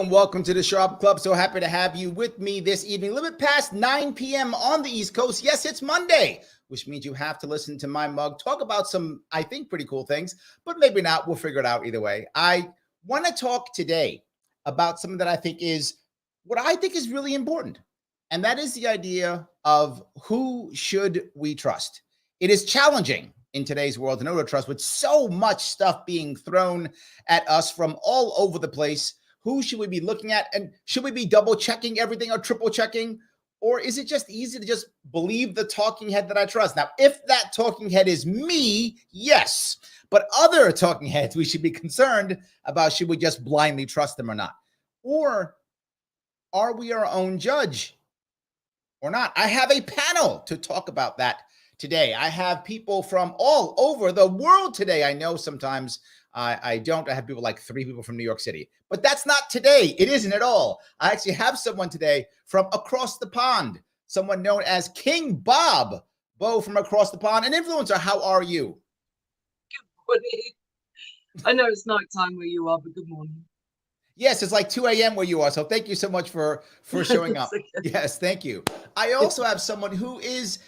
Welcome to the Sharpe Club. So happy to have you with me this evening. A little bit past 9 p.m. on the East Coast. Yes, it's Monday, which means you have to listen to my mug talk about some, I think, pretty cool things, but maybe not. We'll figure it out either way. I want to talk today about something that I think is really important, and that is the idea of who should we trust. It is challenging in today's world to know to trust with so much stuff being thrown at us from all over the place. Who should we be looking at? And should we be double checking everything or triple checking? Or is it just easy to just believe the talking head that I trust? Now, if that talking head is me, yes. But other talking heads, we should be concerned about, should we just blindly trust them or not? Or are we our own judge or not? I have a panel to talk about that today. I have people from all over the world today. I know sometimes I don't. I have people like 3 people from New York City, but that's not today. It isn't at all. I actually have someone today from across the pond, someone known as King Bob. Bo from across the pond, an influencer. How are you? Good morning. I know it's nighttime where you are, but good morning. Yes, it's like 2 a.m. where you are. So thank you so much for showing up. Okay. Yes, thank you. I also have someone who is,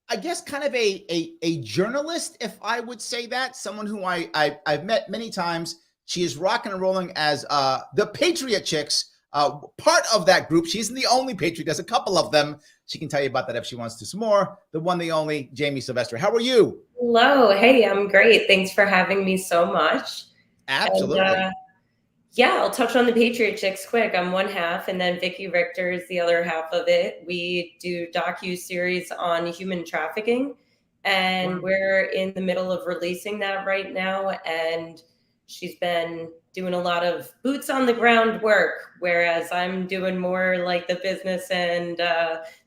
I guess, kind of a journalist, if I would say that. Someone who I've met many times. She is rocking and rolling as the Patriot Chicks, part of that group. She isn't the only Patriot. There's a couple of them. She can tell you about that if she wants to some more. The one, the only, Jamie Silvestri. How are you? Hello. Hey, I'm great. Thanks for having me so much. Absolutely. And, yeah, I'll touch on the Patriot Chicks quick. I'm one half, and then Vicky Richter is the other half of it. We do docu-series on human trafficking, and we're in the middle of releasing that right now. And she's been doing a lot of boots on the ground work, whereas I'm doing more like the business and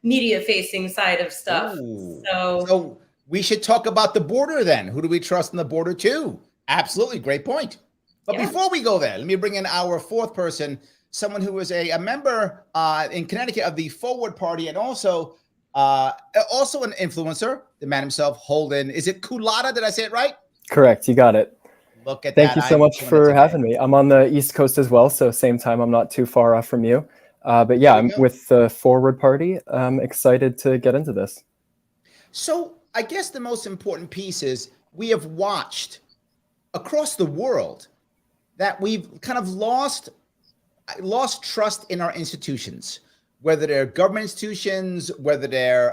media-facing side of stuff. Ooh. So So we should talk about the border then. Who do we trust in the border too? Absolutely. Great point. But Yeah. before we go there, let me bring in our fourth person, someone who is a member in Connecticut of the Forward Party, and also an influencer, the man himself, Holden. Is it Culotta? Did I say it right? Correct. You got it. Look at Thank that. you so much for having me. I'm on the East Coast as well, so same time. I'm not too far off from you. But yeah, I'm with the Forward Party. I'm excited to get into this. So I guess the most important piece is we have watched across the world that we've kind of lost trust in our institutions, whether they're government institutions, whether they're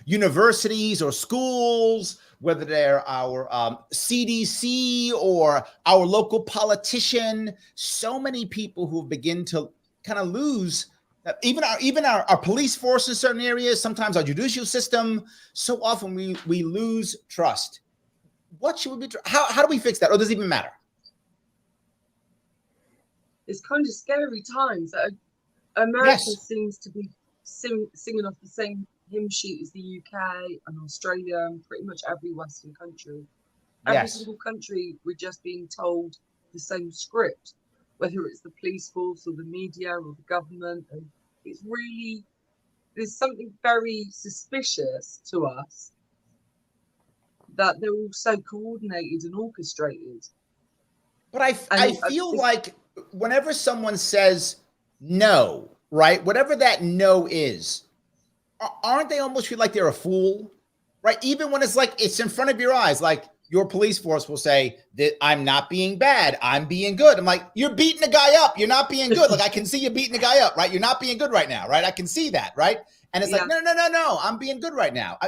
universities or schools, whether they're our CDC or our local politician. So many people who begin to kind of lose even our police force in certain areas, sometimes our judicial system. So often we lose trust. What should we be? How do we fix that? Or does it even matter? It's kind of scary times. America seems to be singing off the same hymn sheet as the UK and Australia and pretty much every Western country. Every single country, we're just being told the same script, whether it's the police force or the media or the government. And it's really, there's something very suspicious to us that they're all so coordinated and orchestrated. But I feel like whenever someone says no, right, whatever that no is, aren't they almost feel like they're a fool, right? Even when it's like it's in front of your eyes, like your police force will say that I'm not being bad, I'm being good. I'm like, you're beating the guy up, you're not being good. Like I can see you beating the guy up, right? You're not being good right now, right? I can see that, right? And it's like, no, I'm being good right now.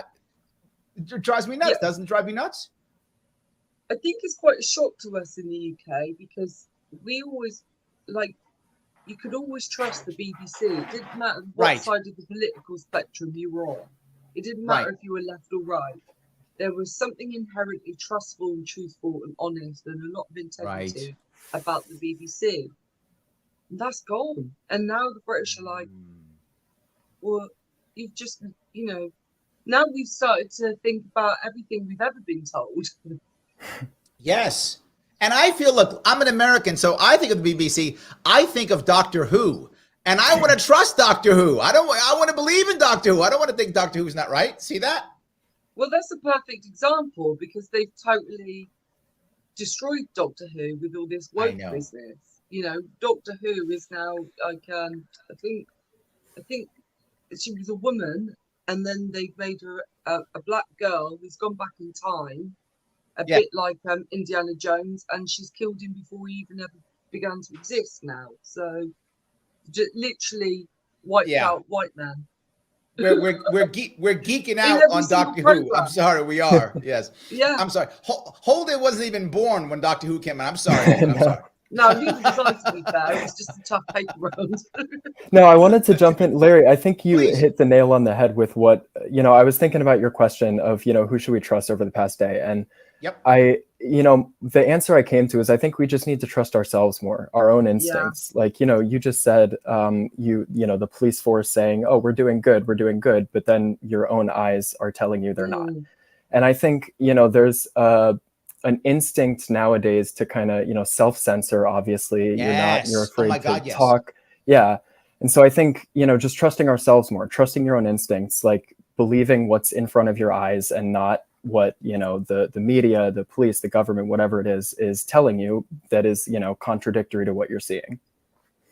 It drives me nuts. Doesn't it drive you nuts? I think it's quite a shock to us in the UK because we always, like, you could always trust the BBC. It didn't matter what side of the political spectrum you were on. It didn't matter if you were left or right. There was something inherently trustful and truthful and honest and a lot of integrity about the BBC. And that's gone. And now the British are like, well, you've just, now we've started to think about everything we've ever been told. Yes. And I feel, look, I'm an American, so I think of the BBC, I think of Doctor Who. And I want to trust Doctor Who. I want to believe in Doctor Who. I don't want to think Doctor Who's not right. See that? Well, that's a perfect example, because they've totally destroyed Doctor Who with all this woke business. You know, Doctor Who is now like, I think she was a woman, and then they made her a black girl who's gone back in time, a bit like Indiana Jones, and she's killed him before he even ever began to exist now. So just literally wiped out white man. We're geeking out on Doctor Who. I'm sorry, we are. Yes. Yeah. I'm sorry. Holden wasn't even born when Doctor Who came out. I'm sorry. I'm sorry. No, neither was I, to be fair. It was just a tough paper round. No, I wanted to jump in. Larry, I think you hit the nail on the head with what, I was thinking about your question of, who should we trust over the past day? And the answer I came to is I think we just need to trust ourselves more, our own instincts. Yeah. Like, you just said, the police force saying, oh, we're doing good, but then your own eyes are telling you they're not. And I think, there's an instinct nowadays to kind of, self-censor, obviously. You're afraid to talk. Yeah. And so I think, just trusting ourselves more, trusting your own instincts, like believing what's in front of your eyes and not what, the media, the police, the government, whatever it is telling you that is, contradictory to what you're seeing.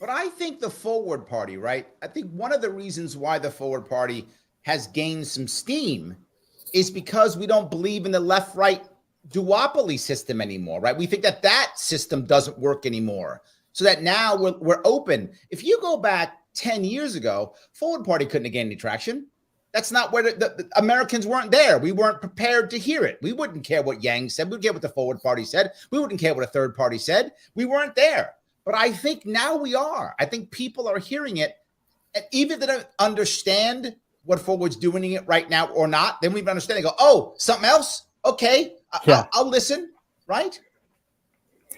But I think the Forward Party, right? I think one of the reasons why the Forward Party has gained some steam is because we don't believe in the left-right duopoly system anymore, right? We think that system doesn't work anymore. So that now we're open. If you go back 10 years ago, Forward Party couldn't have gained any traction. That's not where the Americans weren't there. We weren't prepared to hear it. We wouldn't care what Yang said. We wouldn't care what the Forward Party said. We wouldn't care what a third party said. We weren't there. But I think now we are. I think people are hearing it. And even if they don't understand what Forward's doing it right now or not, then we understand and go, oh, something else? Okay, I'll listen, right?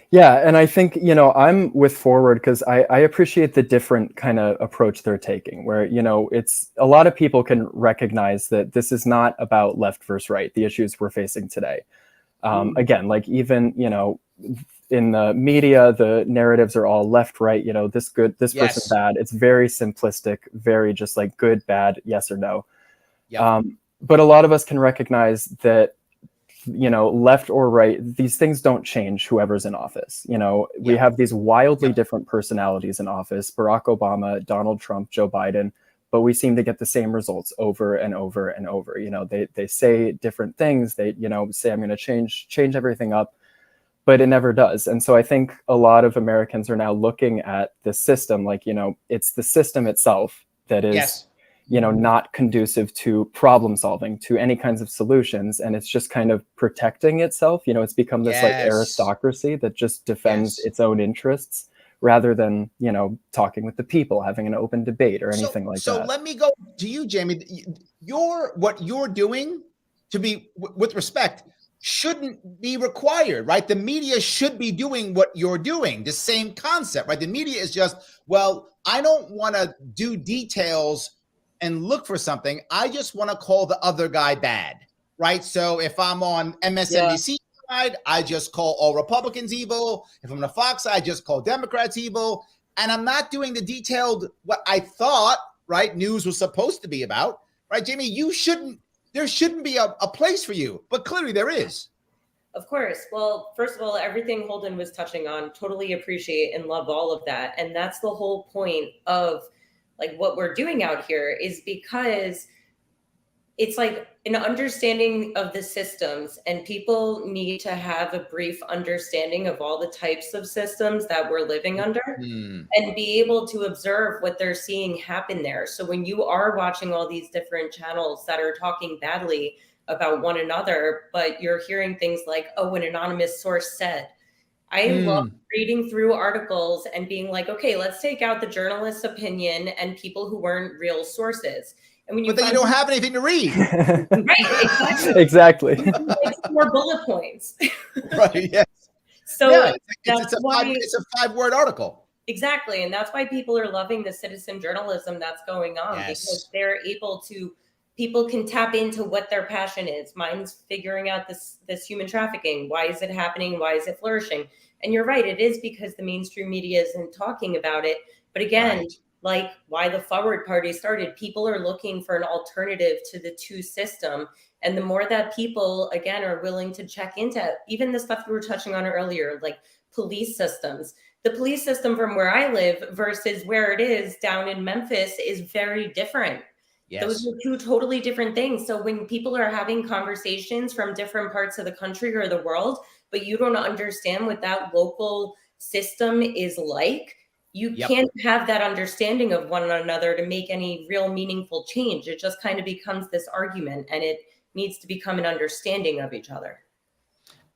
Yeah, and I think, I'm with Forward because I appreciate the different kind of approach they're taking where, it's a lot of people can recognize that this is not about left versus right, the issues we're facing today. Again, like even, in the media, the narratives are all left, right, this good, this person bad. It's very simplistic, very just like good, bad, yes or no. Yep. But a lot of us can recognize that left or right, these things don't change whoever's in office. We have these wildly different personalities in office, Barack Obama, Donald Trump, Joe Biden, but we seem to get the same results over and over and over. They say different things. They, say, I'm going to change everything up, but it never does. And so I think a lot of Americans are now looking at the system like, it's the system itself that is not conducive to problem solving, to any kinds of solutions. And it's just kind of protecting itself. It's become this like aristocracy that just defends its own interests rather than, talking with the people, having an open debate or anything like that. So let me go to you, Jamie. What you're doing, to be with respect, shouldn't be required, right? The media should be doing what you're doing, the same concept, right? The media is just, well, I don't want to do details and look for something. I just want to call the other guy bad, right? So if I'm on MSNBC side, I just call all Republicans evil. If I'm on the Fox side, I just call Democrats evil. And I'm not doing the detailed, what I thought, right, news was supposed to be about, right? Jamie, there shouldn't be a place for you, but clearly there is. Of course. Well, first of all, everything Holden was touching on, totally appreciate and love all of that. And that's the whole point of like what we're doing out here, is because it's like an understanding of the systems, and people need to have a brief understanding of all the types of systems that we're living under and be able to observe what they're seeing happen there. So when you are watching all these different channels that are talking badly about one another, but you're hearing things like, oh, an anonymous source said, I love reading through articles and being like, okay, let's take out the journalist's opinion and people who weren't real sources. And when you don't have anything to read. Right, exactly. It's more bullet points. Right, yes. So it's a 5-word article. Exactly. And that's why people are loving the citizen journalism that's going on, because they're able to people can tap into what their passion is. Mine's figuring out this human trafficking. Why is it happening? Why is it flourishing? And you're right, it is because the mainstream media isn't talking about it. But again, like why the Forward Party started, people are looking for an alternative to the two system. And the more that people, again, are willing to check into even the stuff we were touching on earlier, like police systems. The police system from where I live versus where it is down in Memphis is very different. Yes. Those are two totally different things. So when people are having conversations from different parts of the country or the world, but you don't understand what that local system is like, you can't have that understanding of one another to make any real meaningful change. It just kind of becomes this argument, and it needs to become an understanding of each other.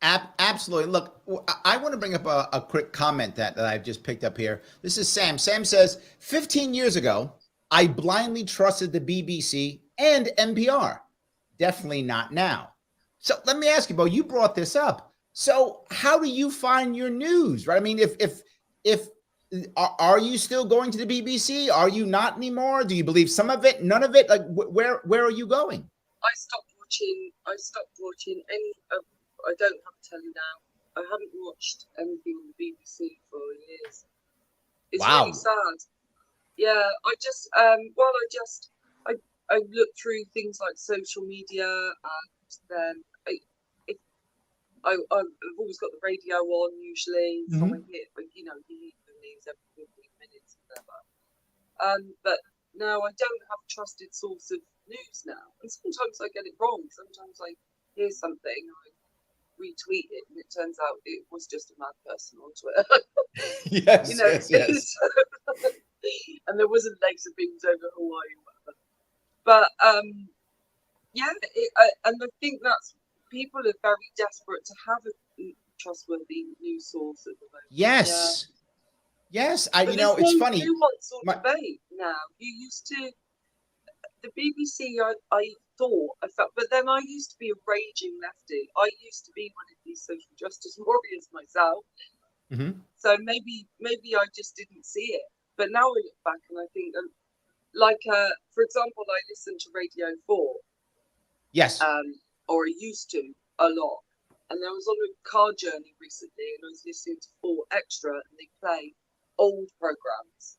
Absolutely. Look, I want to bring up a quick comment that I've just picked up here. This is Sam. Sam says, 15 years ago, I blindly trusted the BBC and NPR. Definitely not now. So let me ask you, Bo, you brought this up. So how do you find your news, right? I mean, are you still going to the BBC? Are you not anymore? Do you believe some of it, none of it? Like, where are you going? I stopped watching any. I don't have telly now. I haven't watched anything on the BBC for years. It's really sad. Yeah, I just I look through things like social media, and then I've always got the radio on usually. So I hear, you hear the news every 15 minutes or whatever. But no, I don't have a trusted source of news now. And sometimes I get it wrong. Sometimes I hear something, I retweet it, and it turns out it was just a mad person on Twitter. Yes. And there wasn't laser beams over Hawaii or whatever. But and I think that's, people are very desperate to have a trustworthy news source at the moment. Yes. Yes. It's funny. Nuance or debate now. You used to, the BBC, I felt, but then I used to be a raging lefty. I used to be one of these social justice warriors myself. So maybe I just didn't see it. But now I look back and I think, for example, I listen to Radio 4. Yes. Or I used to a lot. And I was on a car journey recently, and I was listening to 4 Extra, and they play old programs.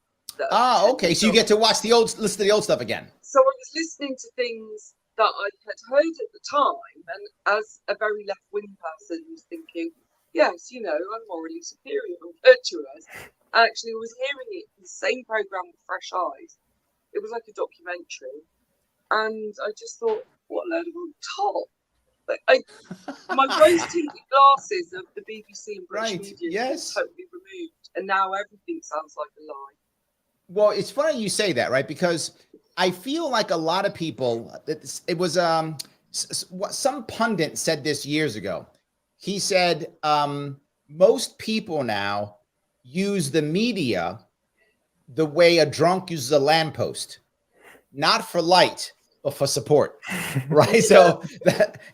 Okay. So you get to listen to the old stuff again. So I was listening to things that I had heard at the time, and as a very left-wing person who's thinking, yes, I'm morally superior and virtuous, actually I was hearing it in the same program with fresh eyes. It was like a documentary, and I just thought, what a load of top. My rose-tinted glasses of the BBC and British media were totally removed, and now everything sounds like a lie. Well, it's funny you say that, right? Because I feel like a lot of people, it was some pundit said this years ago. He said most people now use the media the way a drunk uses a lamppost, not for light, but for support, right? So,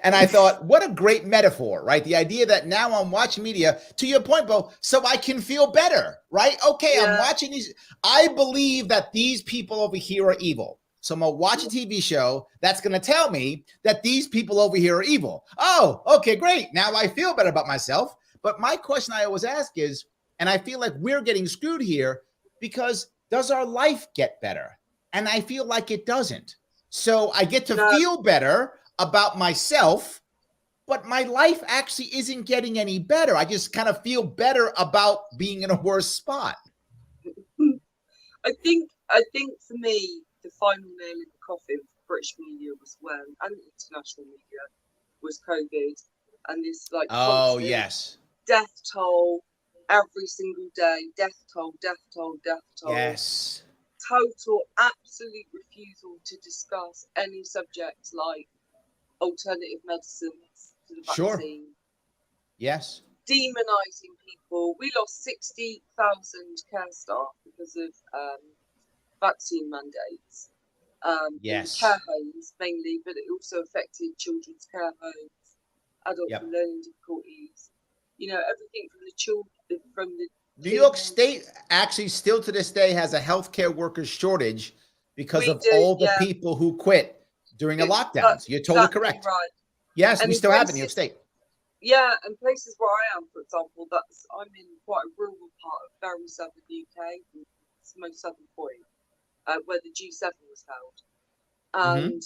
and I thought, what a great metaphor, right? The idea that now I'm watching media, to your point, Bo, so I can feel better, right? Okay, I'm watching these. I believe that these people over here are evil. So I'm going to watch a TV show that's going to tell me that these people over here are evil. Oh, okay, great. Now I feel better about myself. But my question I always ask is, and I feel like we're getting screwed here, because does our life get better? And I feel like it doesn't. So I get to feel better about myself, but my life actually isn't getting any better. I just kind of feel better about being in a worse spot. I think for me, the final nail in the coffin for British media was and international media was COVID, and this death toll every single day, death toll. Yes. Total absolute refusal to discuss any subjects like alternative medicines to the vaccine. Yes. Demonizing people. We lost 60,000 care staff because of vaccine mandates. Yes. Care homes mainly, but it also affected children's care homes, adults with learning difficulties. Everything from the children, from the New York State actually still to this day has a healthcare workers shortage because of all the people who quit during the lockdowns. You're totally correct. Right. Yes, And we in still have it in New places- York State. Yeah, and places where I am, for example, I'm in quite a rural part of very southern UK, it's the most southern point, where the G7 was held, and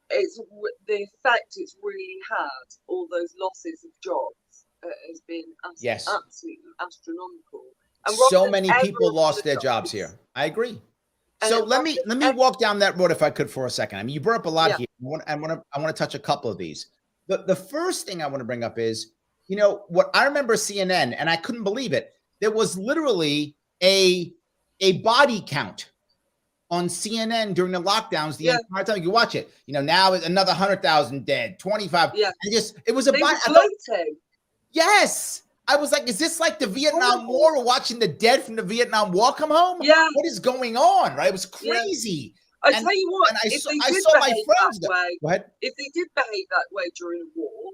it's the effect it's really had. All those losses of jobs has been absolutely astronomical. And so many people lost their jobs here. I agree. So let me walk down that road if I could for a second. I mean, you brought up a lot here. I want to touch a couple of these. The first thing I want to bring up is, you know, what I remember CNN, and I couldn't believe it. There was literally a body count on CNN during the lockdowns the entire time you watch it. You know, now it's another 100,000 dead, 25. Yeah. And it was a body. Yes. I was like, is this like the Vietnam War? We're watching the dead from the Vietnam War come home? Yeah. What is going on? Right? It was crazy. I tell you what, I saw my friends that way, go ahead. If they did behave that way during a war,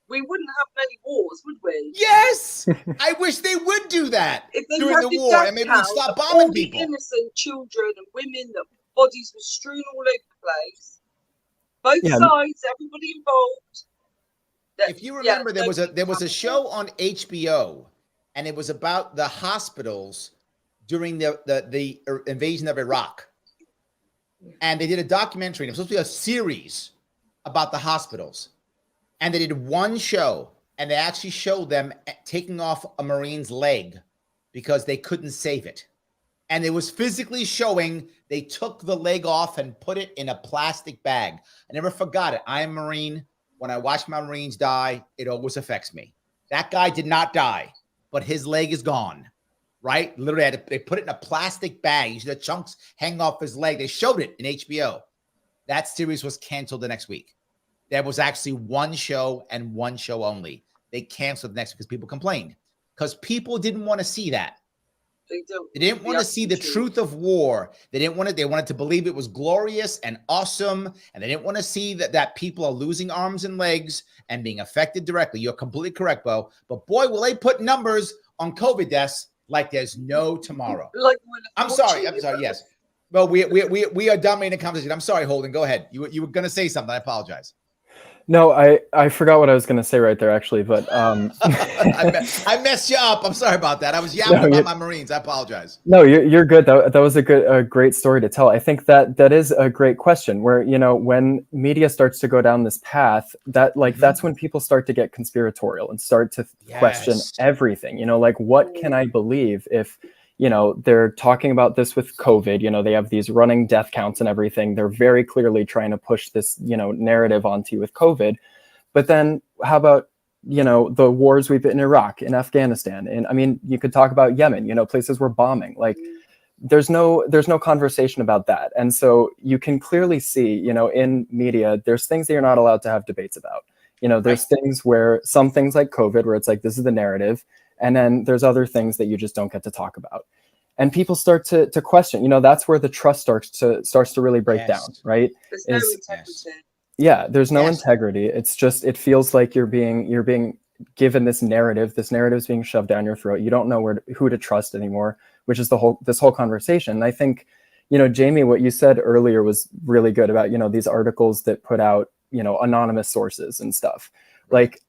we wouldn't have many wars, would we? Yes. I wish they would do that during the war, and maybe we'd stop bombing people. All the innocent children and women, that bodies were strewn all over the place. Both sides, everybody involved. If you remember, there was a show on HBO, and it was about the hospitals during the invasion of Iraq. And they did a documentary. It was supposed to be a series about the hospitals. And they did one show, and they actually showed them taking off a Marine's leg because they couldn't save it. And it was physically showing they took the leg off and put it in a plastic bag. I never forgot it. I am a Marine. When I watch my Marines die, it always affects me. That guy did not die, but his leg is gone. Right? Literally, they put it in a plastic bag. You see the chunks hang off his leg. They showed it in HBO. That series was canceled the next week. There was actually one show and one show only. They canceled the next week because people complained. Because people didn't want to see that. They didn't want to see the truth of war. They wanted to believe it was glorious and awesome. And they didn't want to see that people are losing arms and legs and being affected directly. You're completely correct, Bo. But boy, will they put numbers on COVID deaths like there's no tomorrow. I'm sorry. Yes. Well, we are dominating the conversation. I'm sorry, Holden. Go ahead. You were going to say something. I apologize. No, I forgot what I was going to say right there, actually. But I messed you up. I'm sorry about that. I was yapping about my Marines. I apologize. No, you're good. That was a great story to tell. I think that is a great question. Where, you know, when media starts to go down this path, that's when people start to get conspiratorial and start to question everything. You know, like, what can I believe if, you know, they're talking about this with COVID, you know, they have these running death counts and everything. They're very clearly trying to push this, you know, narrative onto you with COVID. But then how about, you know, the wars we've been in Iraq, in Afghanistan? And I mean, you could talk about Yemen, you know, places we're bombing. Like, there's no conversation about that. And so you can clearly see, you know, in media, there's things that you're not allowed to have debates about. You know, there's things where some things like COVID, where it's like, this is the narrative. And then there's other things that you just don't get to talk about. And people start to question, you know, that's where the trust starts to really break down, right? There's no integrity. Yeah, there's no integrity. It's just, it feels like you're being given this narrative. This narrative is being shoved down your throat. You don't know who to trust anymore, which is this whole conversation. And I think, you know, Jamie, what you said earlier was really good about, you know, these articles that put out, you know, anonymous sources and stuff. Like,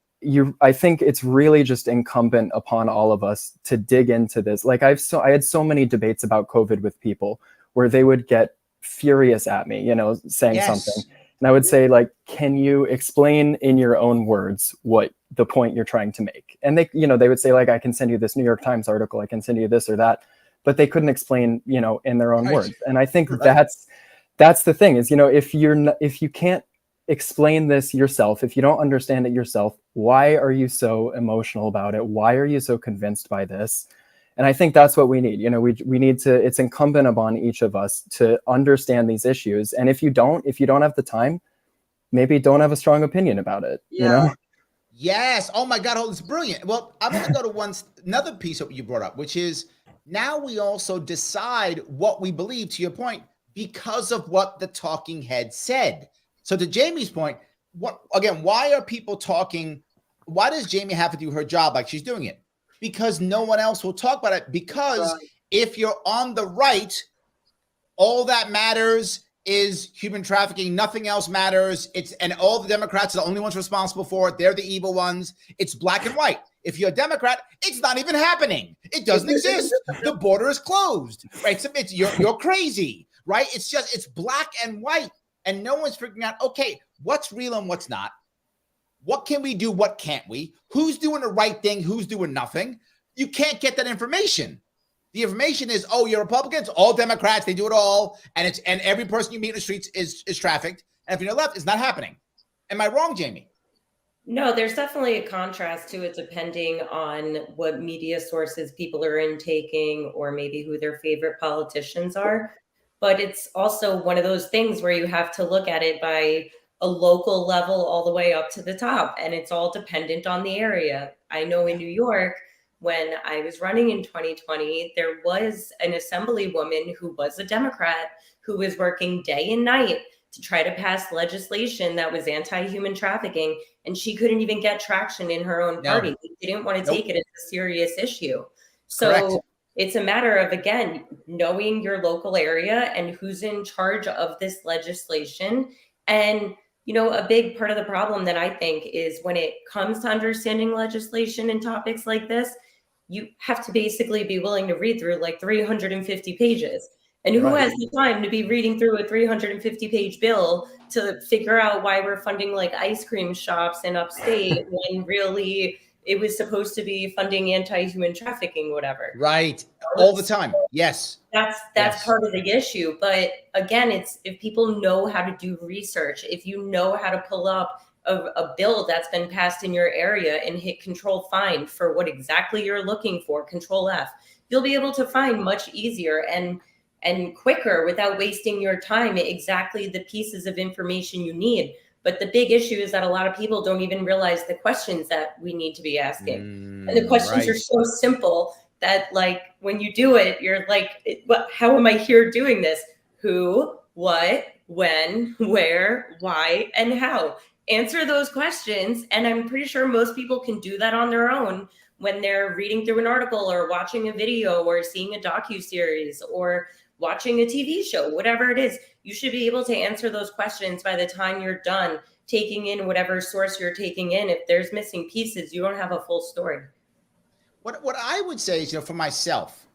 I think it's really just incumbent upon all of us to dig into this. Like, I had so many debates about COVID with people where they would get furious at me, you know, saying something. And I would say, like, can you explain in your own words what the point you're trying to make? And they, you know, they would say, like, I can send you this New York Times article, I can send you this or that, but they couldn't explain, you know, in their own words. And I think that's the thing is, you know, if you can't explain this yourself, if you don't understand it yourself, why are you so emotional about it? Why are you so convinced by this? And I think that's what we need. You know, we need to, it's incumbent upon each of us to understand these issues. And if you don't have the time, maybe don't have a strong opinion about it, you know? Yes. Oh my God. Oh, it's brilliant. Well, I want to go to another piece that you brought up, which is now we also decide what we believe, to your point, because of what the talking head said. So to Jamie's point, why are people talking? Why does Jamie have to do her job like she's doing it? Because no one else will talk about it. Because if you're on the right, all that matters is human trafficking. Nothing else matters. And all the Democrats are the only ones responsible for it. They're the evil ones. It's black and white. If you're a Democrat, it's not even happening. It doesn't exist. The border is closed, right? So you're crazy, right? It's black and white, and no one's figuring out, okay, what's real and what's not. What can we do? What can't we? Who's doing the right thing? Who's doing nothing? You can't get that information. The information is, oh, you're Republicans, all Democrats, they do it all, and every person you meet in the streets is trafficked. And if you're left, it's not happening. Am I wrong, Jamie? No, there's definitely a contrast to it depending on what media sources people are intaking or maybe who their favorite politicians are. But it's also one of those things where you have to look at it by a local level all the way up to the top, and it's all dependent on the area. I know in New York, when I was running in 2020, there was an assemblywoman who was a Democrat who was working day and night to try to pass legislation that was anti-human trafficking, and she couldn't even get traction in her own party. They didn't want to take it as a serious issue. So Correct. It's a matter of, again, knowing your local area and who's in charge of this legislation. And, you know, a big part of the problem that I think is when it comes to understanding legislation and topics like this, you have to basically be willing to read through like 350 pages. And who has the time to be reading through a 350-page bill to figure out why we're funding like ice cream shops in upstate when really it was supposed to be funding anti-human trafficking, whatever. Right. All the time. Yes. That's part of the issue. But again, it's if people know how to do research, if you know how to pull up a bill that's been passed in your area and hit control find for what exactly you're looking for, control F, you'll be able to find much easier and quicker without wasting your time exactly the pieces of information you need. But the big issue is that a lot of people don't even realize the questions that we need to be asking. And the questions are so simple that like when you do it, you're like, how am I here doing this? Who, what, when, where, why, and how? Answer those questions. And I'm pretty sure most people can do that on their own when they're reading through an article or watching a video or seeing a docuseries or watching a TV show, whatever it is. You should be able to answer those questions by the time you're done taking in whatever source you're taking in. If there's missing pieces, you don't have a full story. What I would say is, for myself,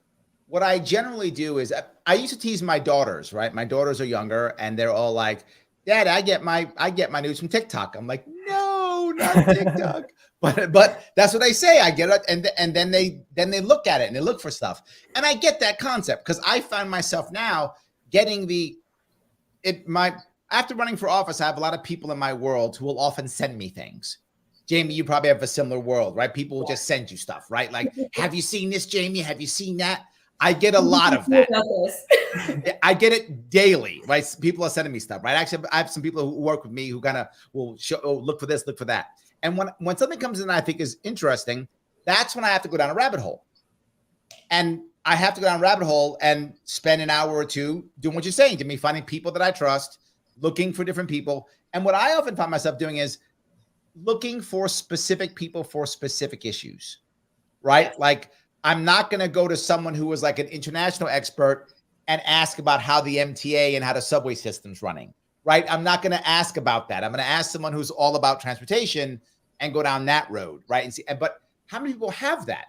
what I generally do is I used to tease my daughters, right? My daughters are younger and they're all like, Dad, I get my news from TikTok. I'm like, no, not TikTok. But that's what they say. I get it, and then they look at it and they look for stuff. And I get that concept because I find myself now getting after running for office, I have a lot of people in my world who will often send me things. Jamie, you probably have a similar world, right? People will just send you stuff, right? Like, have you seen this, Jamie? Have you seen that? I get a lot of that. I get it daily, right? People are sending me stuff, right? Actually, I have some people who work with me who kind of will look for this, look for that. And when something comes in that I think is interesting, that's when I have to go down a rabbit hole. And I have to go down a rabbit hole and spend an hour or two doing what you're saying to me, finding people that I trust, looking for different people. And what I often find myself doing is looking for specific people for specific issues, right? Like, I'm not going to go to someone who is like an international expert and ask about how the MTA and how the subway system's running, right? I'm not going to ask about that. I'm going to ask someone who's all about transportation and go down that road, right? And see, but how many people have that?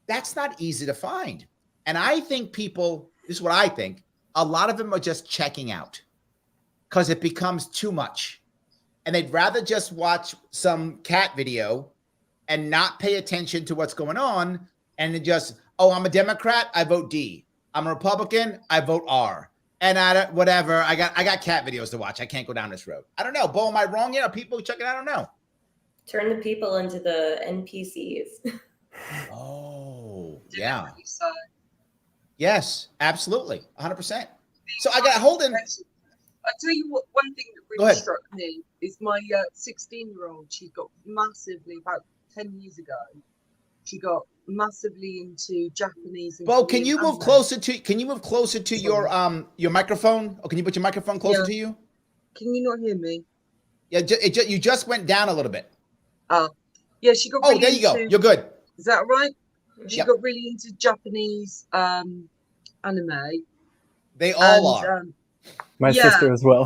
That's not easy to find. And I think people, this is what I think, a lot of them are just checking out because it becomes too much. And they'd rather just watch some cat video and not pay attention to what's going on. And then just, I'm a Democrat, I vote D. I'm a Republican, I vote R. And whatever, I got cat videos to watch. I can't go down this road. I don't know. Bo, am I wrong? Are people checking? I don't know. Turn the people into the NPCs. Oh, yeah. Yes, absolutely. 100%. So I got Holden. I tell you what, one thing that really struck me is my 16-year-old. She got massively, about 10 years ago, she got massively into Japanese. And Bo, can you move closer to your microphone? Or can you put your microphone closer to you? Can you not hear me? Yeah, you just went down a little bit. Yeah, she got really there you go. You're good. Is that right? She got really into Japanese anime. They all are. My sister as well.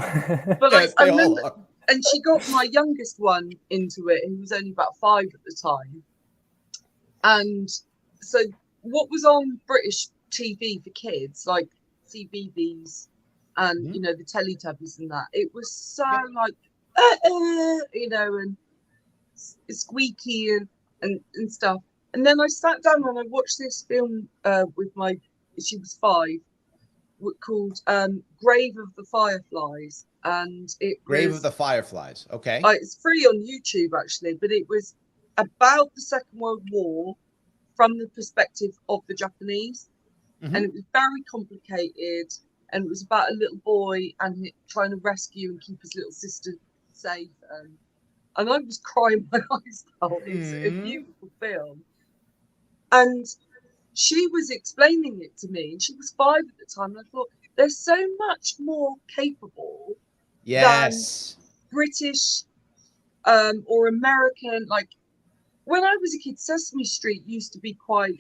But like, Yes, I they all remember, are. and she got my youngest one into it, who was only about 5 at the time. And so what was on British TV for kids, like CBeebies and, you know, the Teletubbies and that, it was so like, you know, and squeaky and stuff. And then I sat down and I watched this film with she was 5, called Grave of the Fireflies. And it Grave was, of the Fireflies. Okay. it's free on YouTube actually, but it was about the Second World War from the perspective of the Japanese. And it was very complicated, and it was about a little boy and trying to rescue and keep his little sister safe. And I was crying my eyes out. It's a beautiful film. And she was explaining it to me, and she was 5 at the time, and I thought, they're so much more capable than British or American. Like, when I was a kid, Sesame Street used to be quite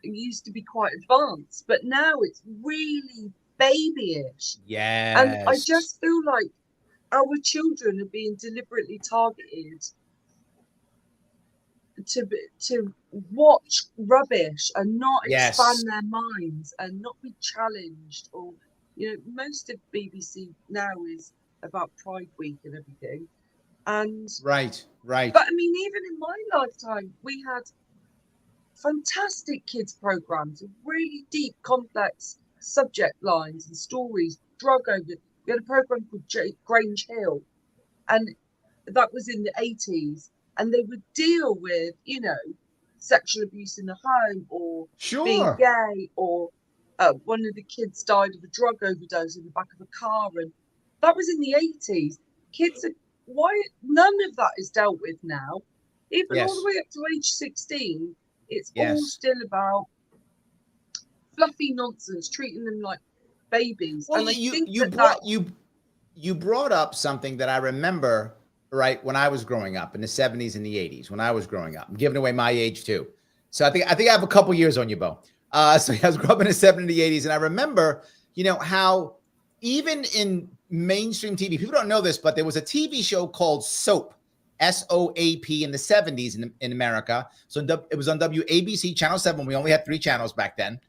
advanced, but now it's really babyish. Yes. And I just feel like our children are being deliberately targeted to watch rubbish and not expand their minds and not be challenged. Or, you know, most of BBC now is about Pride Week and everything. And right. But I mean, even in my lifetime, we had fantastic kids programs, really deep, complex subject lines and stories. We had a program called Grange Hill, and that was in the 80s, and they would deal with, you know, sexual abuse in the home, or being gay, or one of the kids died of a drug overdose in the back of a car, and that was in the 80s. Why none of that is dealt with now, even all the way up to age 16. It's all still about fluffy nonsense, treating them like babies. Well, and you brought up something that I remember, right, when I was growing up in the 70s and the 80s. When I was growing up, I'm giving away my age too. So I think I have a couple years on you, Bo. So I was growing up in the 70s and the 80s, and I remember, you know, how even in mainstream TV, people don't know this, but there was a TV show called Soap, SOAP, in the 70s in America. So it was on WABC, Channel 7. We only had 3 channels back then.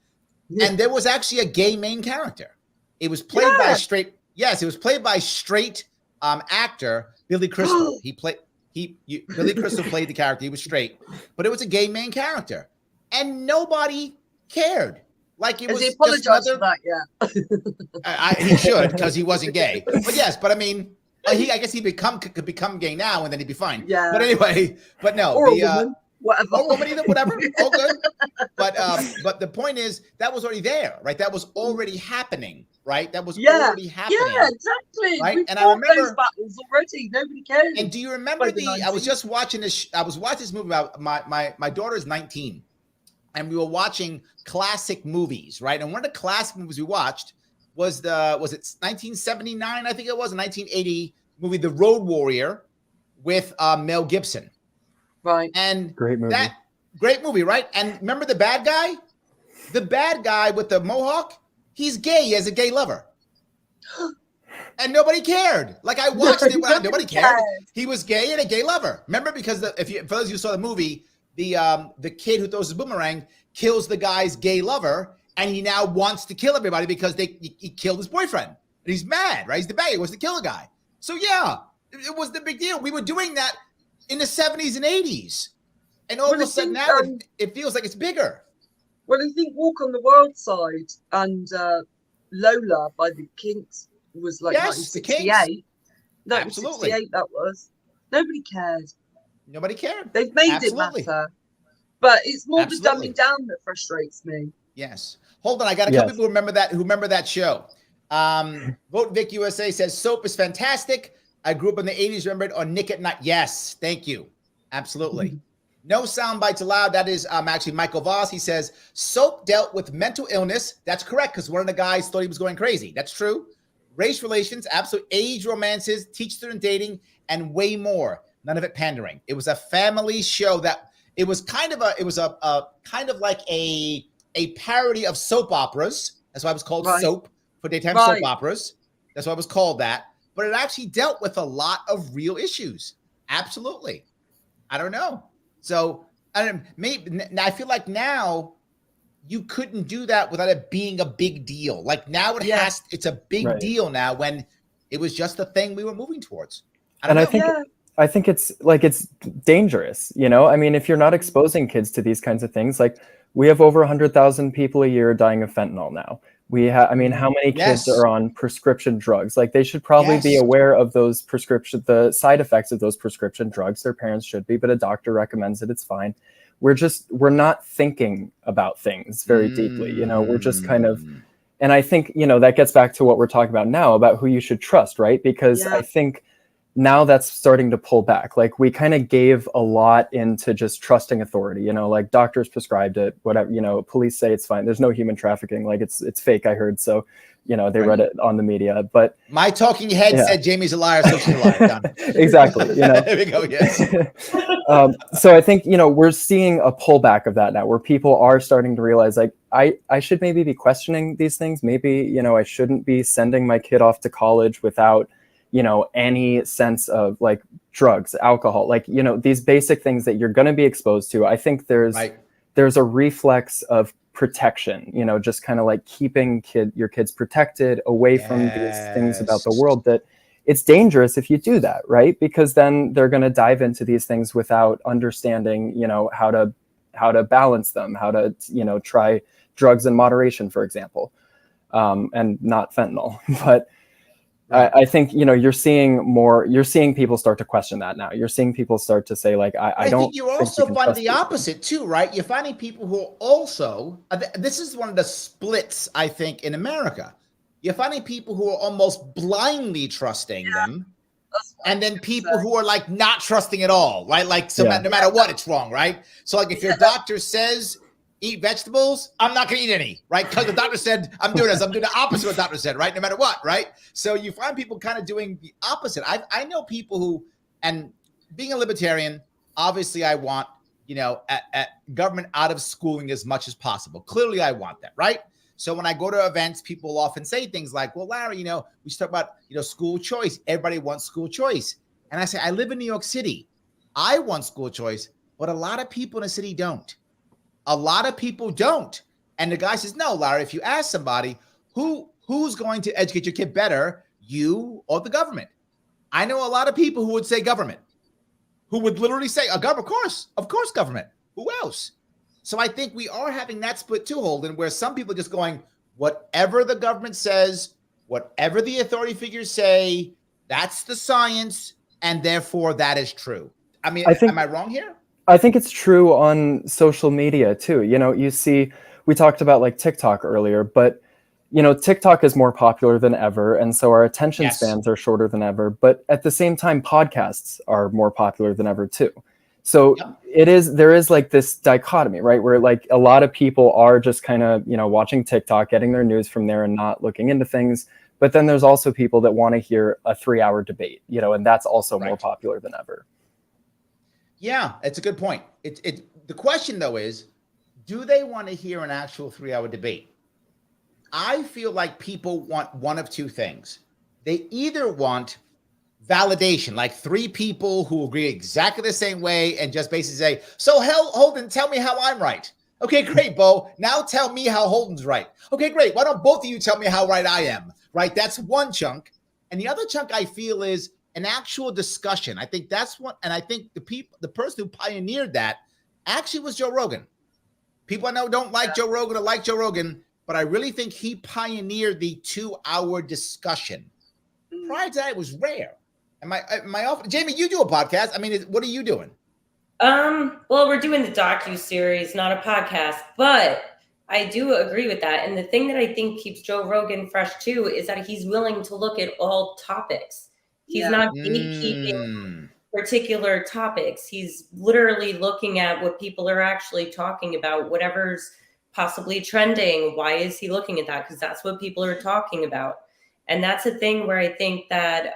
And there was actually a gay main character. It was played by a straight, it was played by straight actor, Billy Crystal. Billy Crystal played the character. He was straight, but it was a gay main character. And nobody cared. Like, it was he apologized for that yet? He should, because he wasn't gay. But I mean, I guess he could become gay now, and then he'd be fine. Yeah. But anyway, but no. Or a woman, whatever. Or a woman either, whatever. All good. But the point is, that was already there, right? That was already happening, right? That was already happening. Yeah, exactly. Right? And I remember those battles already. Nobody cares. And do you remember I was just watching this. I was watching this movie about my daughter's 19. And we were watching classic movies, right? And one of the classic movies we watched was it 1979? I think it was a 1980 movie, The Road Warrior, with Mel Gibson. Right. And great movie. Great movie, right? And remember the bad guy? The bad guy with the mohawk? He's gay. He has a gay lover. And nobody cared. Like, I watched it. Nobody cared. He was gay and a gay lover. Remember, because for those of you who saw the movie, the kid who throws his boomerang kills the guy's gay lover, and he now wants to kill everybody because he killed his boyfriend. And he's mad, right? He's the bad guy. He wants to kill a guy. So yeah, it was the big deal. We were doing that in the 70s and 80s. And all of a sudden now it feels like it's bigger. Well, I think Walk on the Wild Side and Lola by the Kinks was like 1968. No, absolutely. 68 that was. Nobody cared. Nobody cared. They've made it matter. But it's more the dumbing down that frustrates me. Yes. Hold on. I got a couple people who remember that show. Vote Vic USA says Soap is fantastic. I grew up in the 80s, remember it on Nick at Night. Yes. Thank you. Absolutely. No sound bites allowed. That is actually Michael Voss. He says Soap dealt with mental illness. That's correct, because one of the guys thought he was going crazy. That's true. Race relations, absolute age romances, teacher-student dating, and way more. None of it pandering. It was a family show that it was kind of like a parody of soap operas. That's why it was called Soap, for daytime soap operas. That's why it was called that. But it actually dealt with a lot of real issues. Absolutely. I don't know. So I feel like now you couldn't do that without it being a big deal. Like now it's a big deal now when it was just the thing we were moving towards. I think it's like, it's dangerous, you know? I mean, if you're not exposing kids to these kinds of things, like we have over 100,000 people a year dying of fentanyl now. We have, I mean, how many kids are on prescription drugs? Like they should probably be aware of those the side effects of those prescription drugs. Their parents should be, but a doctor recommends it. It's fine. We're not thinking about things very deeply, you know, we're just kind of, and I think, you know, that gets back to what we're talking about now about who you should trust, right? Because I think now that's starting to pull back. Like we kind of gave a lot into just trusting authority, you know, like doctors prescribed it, whatever, you know, police say it's fine. There's no human trafficking. Like it's fake, I heard. So, you know, they read it on the media, but my talking head said Jamie's a liar, so she's a liar. Done. Exactly. You know, there we go. Yes. So I think, you know, we're seeing a pullback of that now where people are starting to realize like, I should maybe be questioning these things. Maybe, you know, I shouldn't be sending my kid off to college without, you know, any sense of like drugs, alcohol, like, you know, these basic things that you're going to be exposed to. I think there's a reflex of protection, you know, just kind of like keeping your kids protected away from these things about the world, that it's dangerous if you do that, right? Because then they're going to dive into these things without understanding, you know, how to balance them, how to, you know, try drugs in moderation, for example, and not fentanyl. But I think, you know, you're seeing people start to question that now. You're seeing people start to say, like, I don't think you're also finding the opposite too, right? You're finding people who are also, this is one of the splits, I think, in America. You're finding people who are almost blindly trusting them. And then people who are like not trusting at all, right? Like, so no matter what, it's wrong, right? So like if your doctor says, eat vegetables, I'm not going to eat any, right? Because the doctor said I'm doing this. I'm doing the opposite of what the doctor said, right? No matter what, right? So you find people kind of doing the opposite. I know people who, and being a libertarian, obviously I want, you know, at government out of schooling as much as possible. Clearly I want that, right? So when I go to events, people often say things like, well, Larry, you know, we talk about, you know, school choice. Everybody wants school choice. And I say, I live in New York City. I want school choice, but a lot of people in the city don't. A lot of people don't. And the guy says, no, Larry, if you ask somebody who's going to educate your kid better, you or the government? I know a lot of people who would say government, who would literally say, government, of course, government. Who else? So I think we are having that split too, Holden, where some people are just going, whatever the government says, whatever the authority figures say, that's the science, and therefore that is true. I mean, am I wrong here? I think it's true on social media too. You know, you see, we talked about like TikTok earlier, but you know, TikTok is more popular than ever. And so our attention spans are shorter than ever. But at the same time, podcasts are more popular than ever too. So there is like this dichotomy, right? Where like a lot of people are just kind of, you know, watching TikTok, getting their news from there and not looking into things. But then there's also people that want to hear a 3-hour debate, you know, and that's also more popular than ever. Yeah, it's a good point. The question though is, do they want to hear an actual 3-hour debate? I feel like people want one of two things. They either want validation, like 3 people who agree exactly the same way and just basically say, so Holden, tell me how I'm right. Okay, great, Bo. Now tell me how Holden's right. Okay, great. Why don't both of you tell me how right I am? Right? That's one chunk. And the other chunk I feel is an actual discussion. I think that's what, and I think the person who pioneered that actually was Joe Rogan. People I know don't like Joe Rogan or like Joe Rogan, but I really think he pioneered the 2-hour discussion. Prior to that, it was rare. Am I off? Jamie, you do a podcast. I mean, what are you doing? Well, we're doing the docu-series, not a podcast, but I do agree with that. And the thing that I think keeps Joe Rogan fresh too is that he's willing to look at all topics. He's not gatekeeping particular topics. He's literally looking at what people are actually talking about, whatever's possibly trending. Why is he looking at that? Because that's what people are talking about. And that's a thing where I think that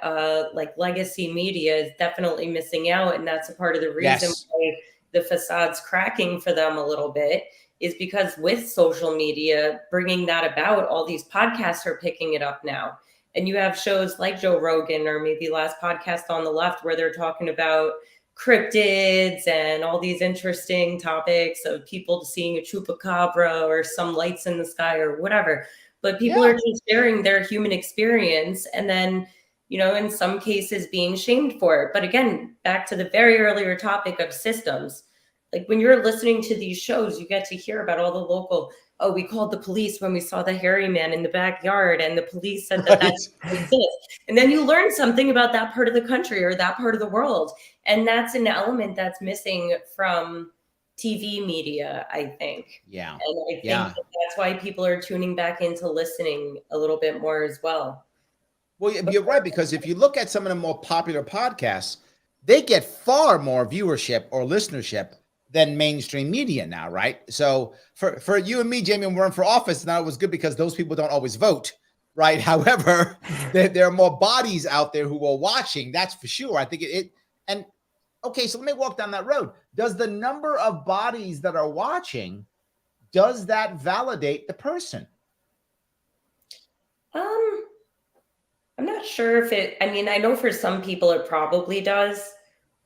like legacy media is definitely missing out. And that's a part of the reason why the facade's cracking for them a little bit, is because with social media bringing that about, all these podcasts are picking it up now. And you have shows like Joe Rogan or maybe Last Podcast on the Left where they're talking about cryptids and all these interesting topics of people seeing a chupacabra or some lights in the sky or whatever. But people are just sharing their human experience and then, you know, in some cases being shamed for it. But again, back to the very earlier topic of systems. Like when you're listening to these shows, you get to hear about all the local, oh, we called the police when we saw the hairy man in the backyard and the police said that that exists. And then you learn something about that part of the country or that part of the world. And that's an element that's missing from TV media, I think. Yeah. And I think that's why people are tuning back into listening a little bit more as well. Well, you're right, because if you look at some of the more popular podcasts, they get far more viewership or listenership than mainstream media now, right? So for you and me, Jamie, when we're in for office, now it was good because those people don't always vote, right? However, there are more bodies out there who are watching, that's for sure. I think and okay, so let me walk down that road. Does the number of bodies that are watching, does that validate the person? I'm not sure if it, I mean, I know for some people it probably does,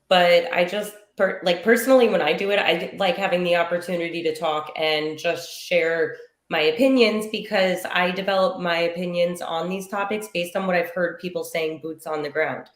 but I just, personally, when I do it, I like having the opportunity to talk and just share my opinions because I develop my opinions on these topics based on what I've heard people saying boots on the ground.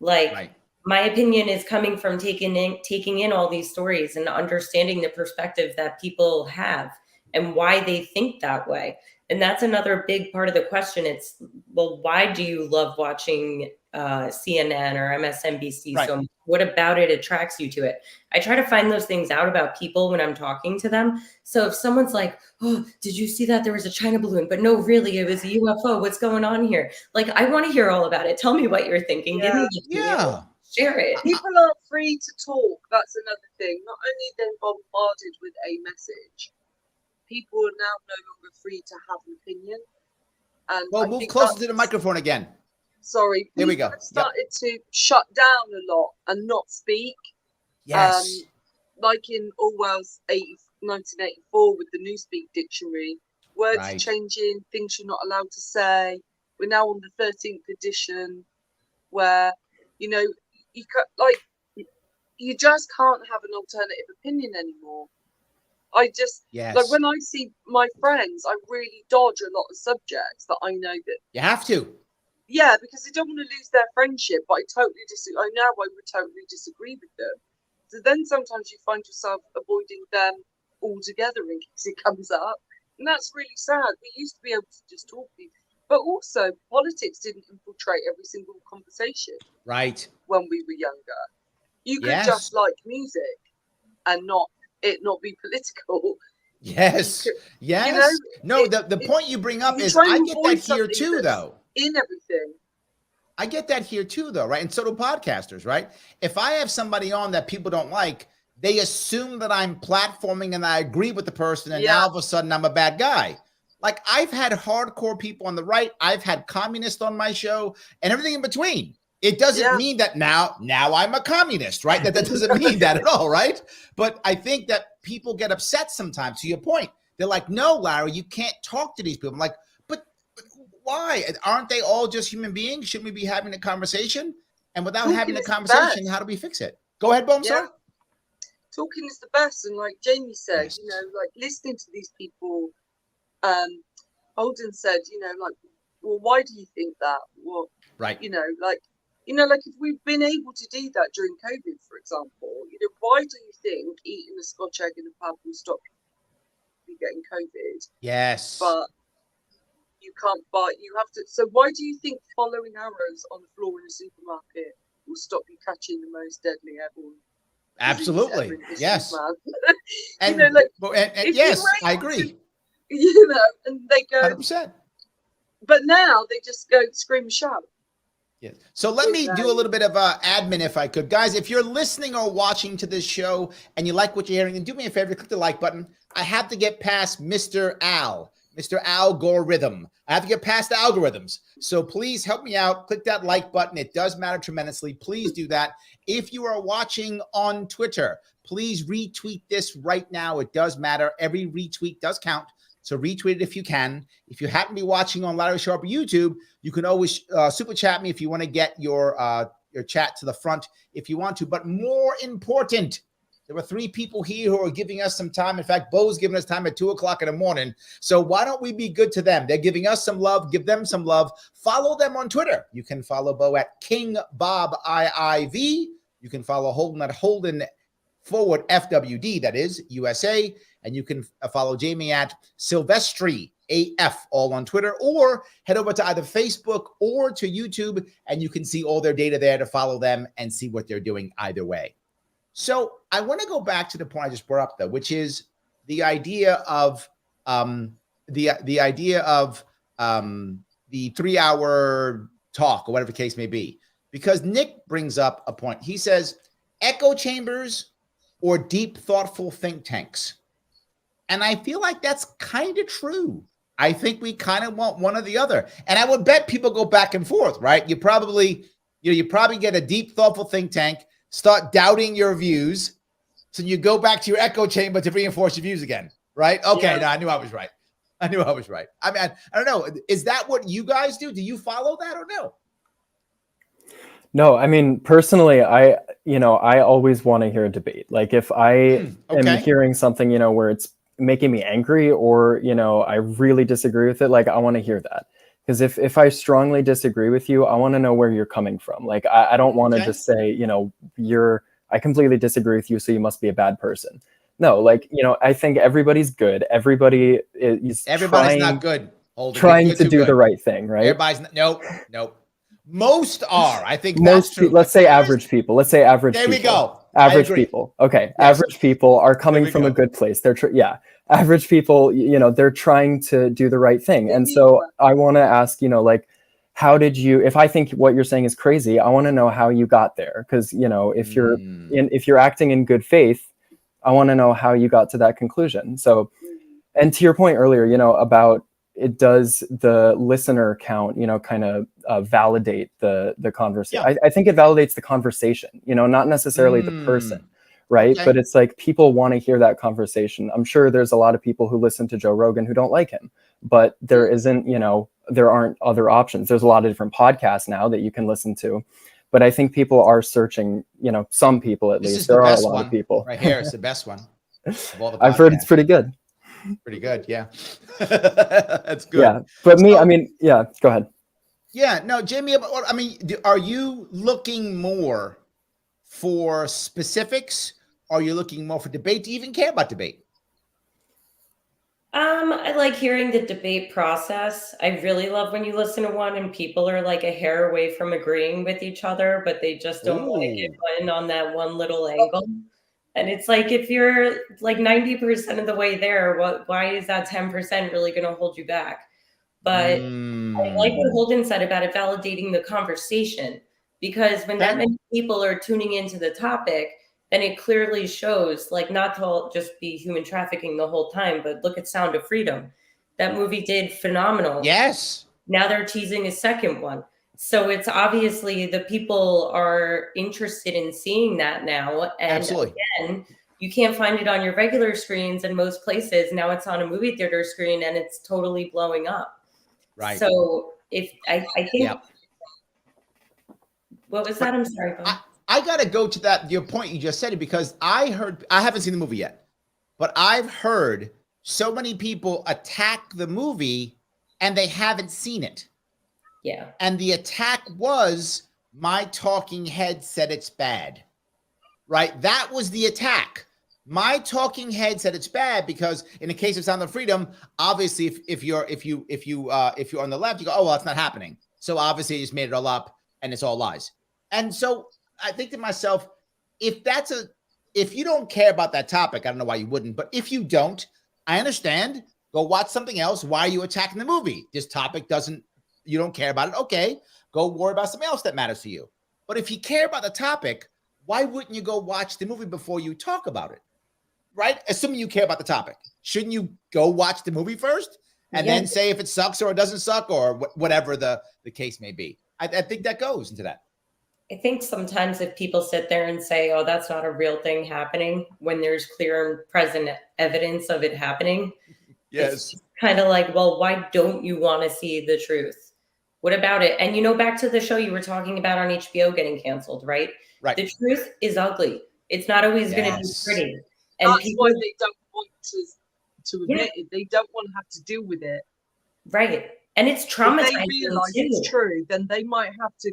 Like my opinion is coming from taking in all these stories and understanding the perspective that people have and why they think that way. And that's another big part of the question. It's, well, why do you love watching CNN or MSNBC so much? What about it attracts you to it? I try to find those things out about people when I'm talking to them. So if someone's like, oh, did you see that there was a China balloon? But no, really, it was a UFO. What's going on here? Like, I want to hear all about it. Tell me what you're thinking. Give me the share it. People aren't free to talk. That's another thing. Not only they're bombarded with a message, people are now no longer free to have an opinion. And well, move closer to the microphone again. Sorry. There we go. Started to shut down a lot and not speak. Yes. Like in Orwell's 1984 with the Newspeak dictionary, words are changing, things you're not allowed to say. We're now on the 13th edition where, you know, you just can't have an alternative opinion anymore. I just, like when I see my friends, I really dodge a lot of subjects that I know that you have to. Yeah, because I don't want to lose their friendship, but I totally disagree. I know I would totally disagree with them. So then sometimes you find yourself avoiding them altogether in case it comes up. And that's really sad. We used to be able to just talk to you. But also, politics didn't infiltrate every single conversation. Right. When we were younger. You could just like music and not be political. Yes. Yes. You know, the point you bring up is I get that here too, though. In everything. I get that here too, though, right? And so do podcasters, right? If I have somebody on that people don't like, they assume that I'm platforming and I agree with the person, and now all of a sudden I'm a bad guy. Like I've had hardcore people on the right, I've had communists on my show, and everything in between. It doesn't mean that now I'm a communist, right? That doesn't mean that at all, right? But I think that people get upset sometimes. To your point, they're like, "No, Larry, you can't talk to these people." I'm like, why? Aren't they all just human beings? Shouldn't we be having a conversation? And without having a conversation, how do we fix it? Go ahead, Bo, sorry. Talking is the best. And like Jamie said, you know, like listening to these people, Holden said, you know, like, well, why do you think that? Well, you know, like if we've been able to do that during COVID, for example, you know, why do you think eating a Scotch egg in a pub will stop you getting COVID? Yes. But you can't buy, you have to. So why do you think following arrows on the floor in a supermarket will stop you catching the most deadly airborne? Absolutely. Yes. And, you know, like, and yes, I agree. You know, and they go 100%. But now they just go scream and shout. Yes. So let me do a little bit of admin if I could. Guys, if you're listening or watching to this show and you like what you're hearing, then do me a favor, click the like button. I have to get past Mr. Algorithm. I have to get past the algorithms. So please help me out. Click that like button. It does matter tremendously. Please do that. If you are watching on Twitter, please retweet this right now. It does matter. Every retweet does count. So retweet it if you can. If you happen to be watching on Larry Sharpe YouTube, you can always super chat me if you want to get your chat to the front if you want to. But more important, there were 3 people here who are giving us some time. In fact, Bo's giving us time at 2 o'clock in the morning. So why don't we be good to them? They're giving us some love. Give them some love. Follow them on Twitter. You can follow Bo at King Bob IIV. You can follow Holden at holdenfwdusa, that is, USA. And you can follow Jamie at Silvestri AF, all on Twitter, or head over to either Facebook or to YouTube, and you can see all their data there to follow them and see what they're doing either way. So I want to go back to the point I just brought up, though, which is the idea of the 3-hour talk or whatever the case may be, because Nick brings up a point. He says echo chambers or deep, thoughtful think tanks. And I feel like that's kind of true. I think we kind of want one or the other. And I would bet people go back and forth, right? You probably get a deep, thoughtful think tank, start doubting your views. So you go back to your echo chamber to reinforce your views again, right? Okay, yeah. No, I knew I was right. I mean, I don't know. Is that what you guys do? Do you follow that or no? No, I mean, personally, I always want to hear a debate. Like if I am hearing something, where it's making me angry or, I really disagree with it, like I want to hear that. Because if I strongly disagree with you, I want to know where you're coming from. Like I don't want to just say, I completely disagree with you, so you must be a bad person. No, like, I think everybody's good. Everybody's not good. Trying to do the right thing, right? Everybody's nope. Most are. I think most people, let's say average people. Let's say average people. There we go. Average people. Okay. Yes. Average people are coming from a good place. They're average people, they're trying to do the right thing. And so I want to ask, like, how did you, if I think what you're saying is crazy, I want to know how you got there. Because, if you're acting in good faith, I want to know how you got to that conclusion. So, and to your point earlier, about it does the listener count, kind of validate the conversation. Yeah. I think it validates the conversation, not necessarily the person, right? Okay. But it's like people want to hear that conversation. I'm sure there's a lot of people who listen to Joe Rogan who don't like him, but there isn't, there aren't other options. There's a lot of different podcasts now that you can listen to. But I think people are searching, some people at least. There are a lot of people. Right here, it's the best one. I've heard it's pretty good. Pretty good, yeah. That's good. Yeah, but me, I mean, yeah, go ahead. Yeah, no, Jamie, I mean, are you looking more for specifics? Are you looking more for debate? Do you even care about debate? I like hearing the debate process. I really love when you listen to one and people are like a hair away from agreeing with each other, but they just don't want to get in on that one little angle. And it's like, if you're like 90% of the way there, why is that 10% really going to hold you back? But I like what Holden said about it validating the conversation, because when that many people are tuning into the topic, then it clearly shows, like, not to just be human trafficking the whole time, but look at Sound of Freedom. That movie did phenomenal. Yes. Now they're teasing a second one. So it's obviously the people are interested in seeing that now. And absolutely. Again, you can't find it on your regular screens in most places. Now it's on a movie theater screen and it's totally blowing up. Right. So if I think, what was that? I'm sorry. I got to go to your point you just said it, because I haven't seen the movie yet, but I've heard so many people attack the movie and they haven't seen it. Yeah. And the attack was, my talking head said it's bad, right? That was the attack. My talking head said it's bad because in the case of Sound of Freedom, obviously if you're on the left, you go, oh, well, it's not happening. So obviously you just made it all up and it's all lies. And so I think to myself, if you don't care about that topic, I don't know why you wouldn't, but if you don't, I understand. Go watch something else. Why are you attacking the movie? This topic you don't care about it. Okay, go worry about something else that matters to you. But if you care about the topic, why wouldn't you go watch the movie before you talk about it? Right? Assuming you care about the topic. Shouldn't you go watch the movie first and then say if it sucks or it doesn't suck or whatever the case may be? I think that goes into that. I think sometimes if people sit there and say, oh, that's not a real thing happening, when there's clear and present evidence of it happening, Yes. It's kind of like, well, why don't you want to see the truth? What about it? And, you know, back to the show you were talking about on HBO getting canceled, right? Right. The truth is ugly. It's not always going to be pretty. And that's people, why they don't want to admit it. They don't want to have to deal with it. Right. And it's traumatizing. If they realise it's true, then they might have to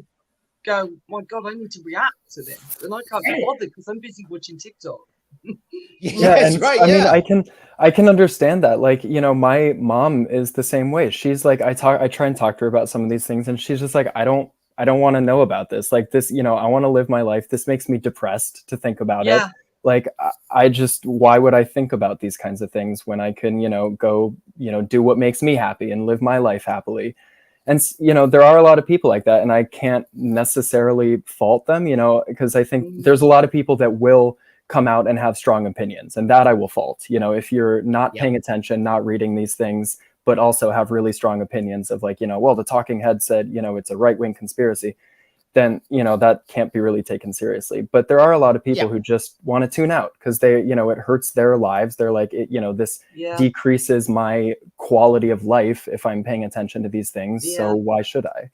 go, my God, I need to react to this. And I can't be bothered because I'm busy watching TikTok. And I mean, I can understand that. Like, you know, my mom is the same way. She's like, I try and talk to her about some of these things, and she's just like, I don't want to know about this. Like this, you know, I want to live my life. This makes me depressed to think about it. Like, I just, why would I think about these kinds of things when I can, you know, go, you know, do what makes me happy and live my life happily. And, you know, there are a lot of people like that, and I can't necessarily fault them, you know, because I think there's a lot of people that will come out and have strong opinions, and that I will fault. You know, if you're not paying attention, not reading these things, but also have really strong opinions of like, you know, well, the talking head said, you know, it's a right-wing conspiracy, then, you know, that can't be really taken seriously. But there are a lot of people who just want to tune out because they, you know, it hurts their lives. They're like, you know, this decreases my quality of life if I'm paying attention to these things. So why should I?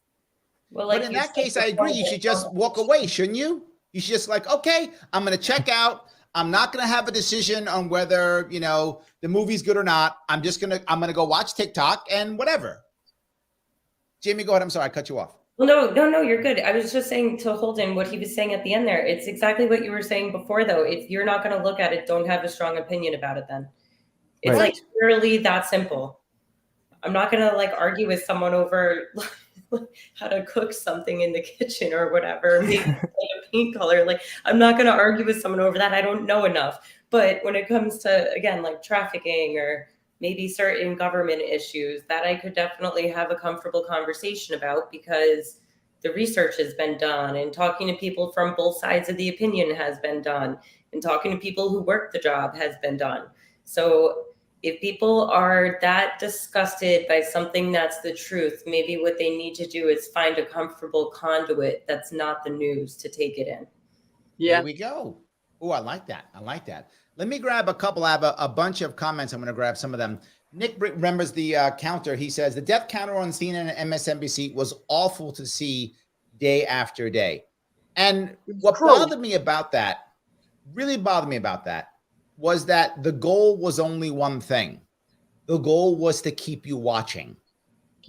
Well, like but in that case, I agree. You should just walk away, shouldn't you? You should just like, okay, I'm going to check out. I'm not going to have a decision on whether, you know, the movie's good or not. I'm going to go watch TikTok and whatever. Jamie, go ahead. I'm sorry, I cut you off. Well, no, you're good. I was just saying to Holden what he was saying at the end there. It's exactly what you were saying before, though. If you're not going to look at it, don't have a strong opinion about it then. It's like literally that simple. I'm not going to like argue with someone over how to cook something in the kitchen or whatever, maybe a paint color. Like, I'm not going to argue with someone over that. I don't know enough. But when it comes to, again, like trafficking or maybe certain government issues, that I could definitely have a comfortable conversation about because the research has been done and talking to people from both sides of the opinion has been done and talking to people who work the job has been done. So if people are that disgusted by something that's the truth, maybe what they need to do is find a comfortable conduit that's not the news to take it in. Here we go. Oh, I like that. Let me grab a couple. I have a bunch of comments. I'm going to grab some of them. Nick remembers the counter. He says, the death counter on CNN and MSNBC was awful to see day after day. And what bothered me about that, really bothered me about that, was that the goal was only one thing. The goal was to keep you watching.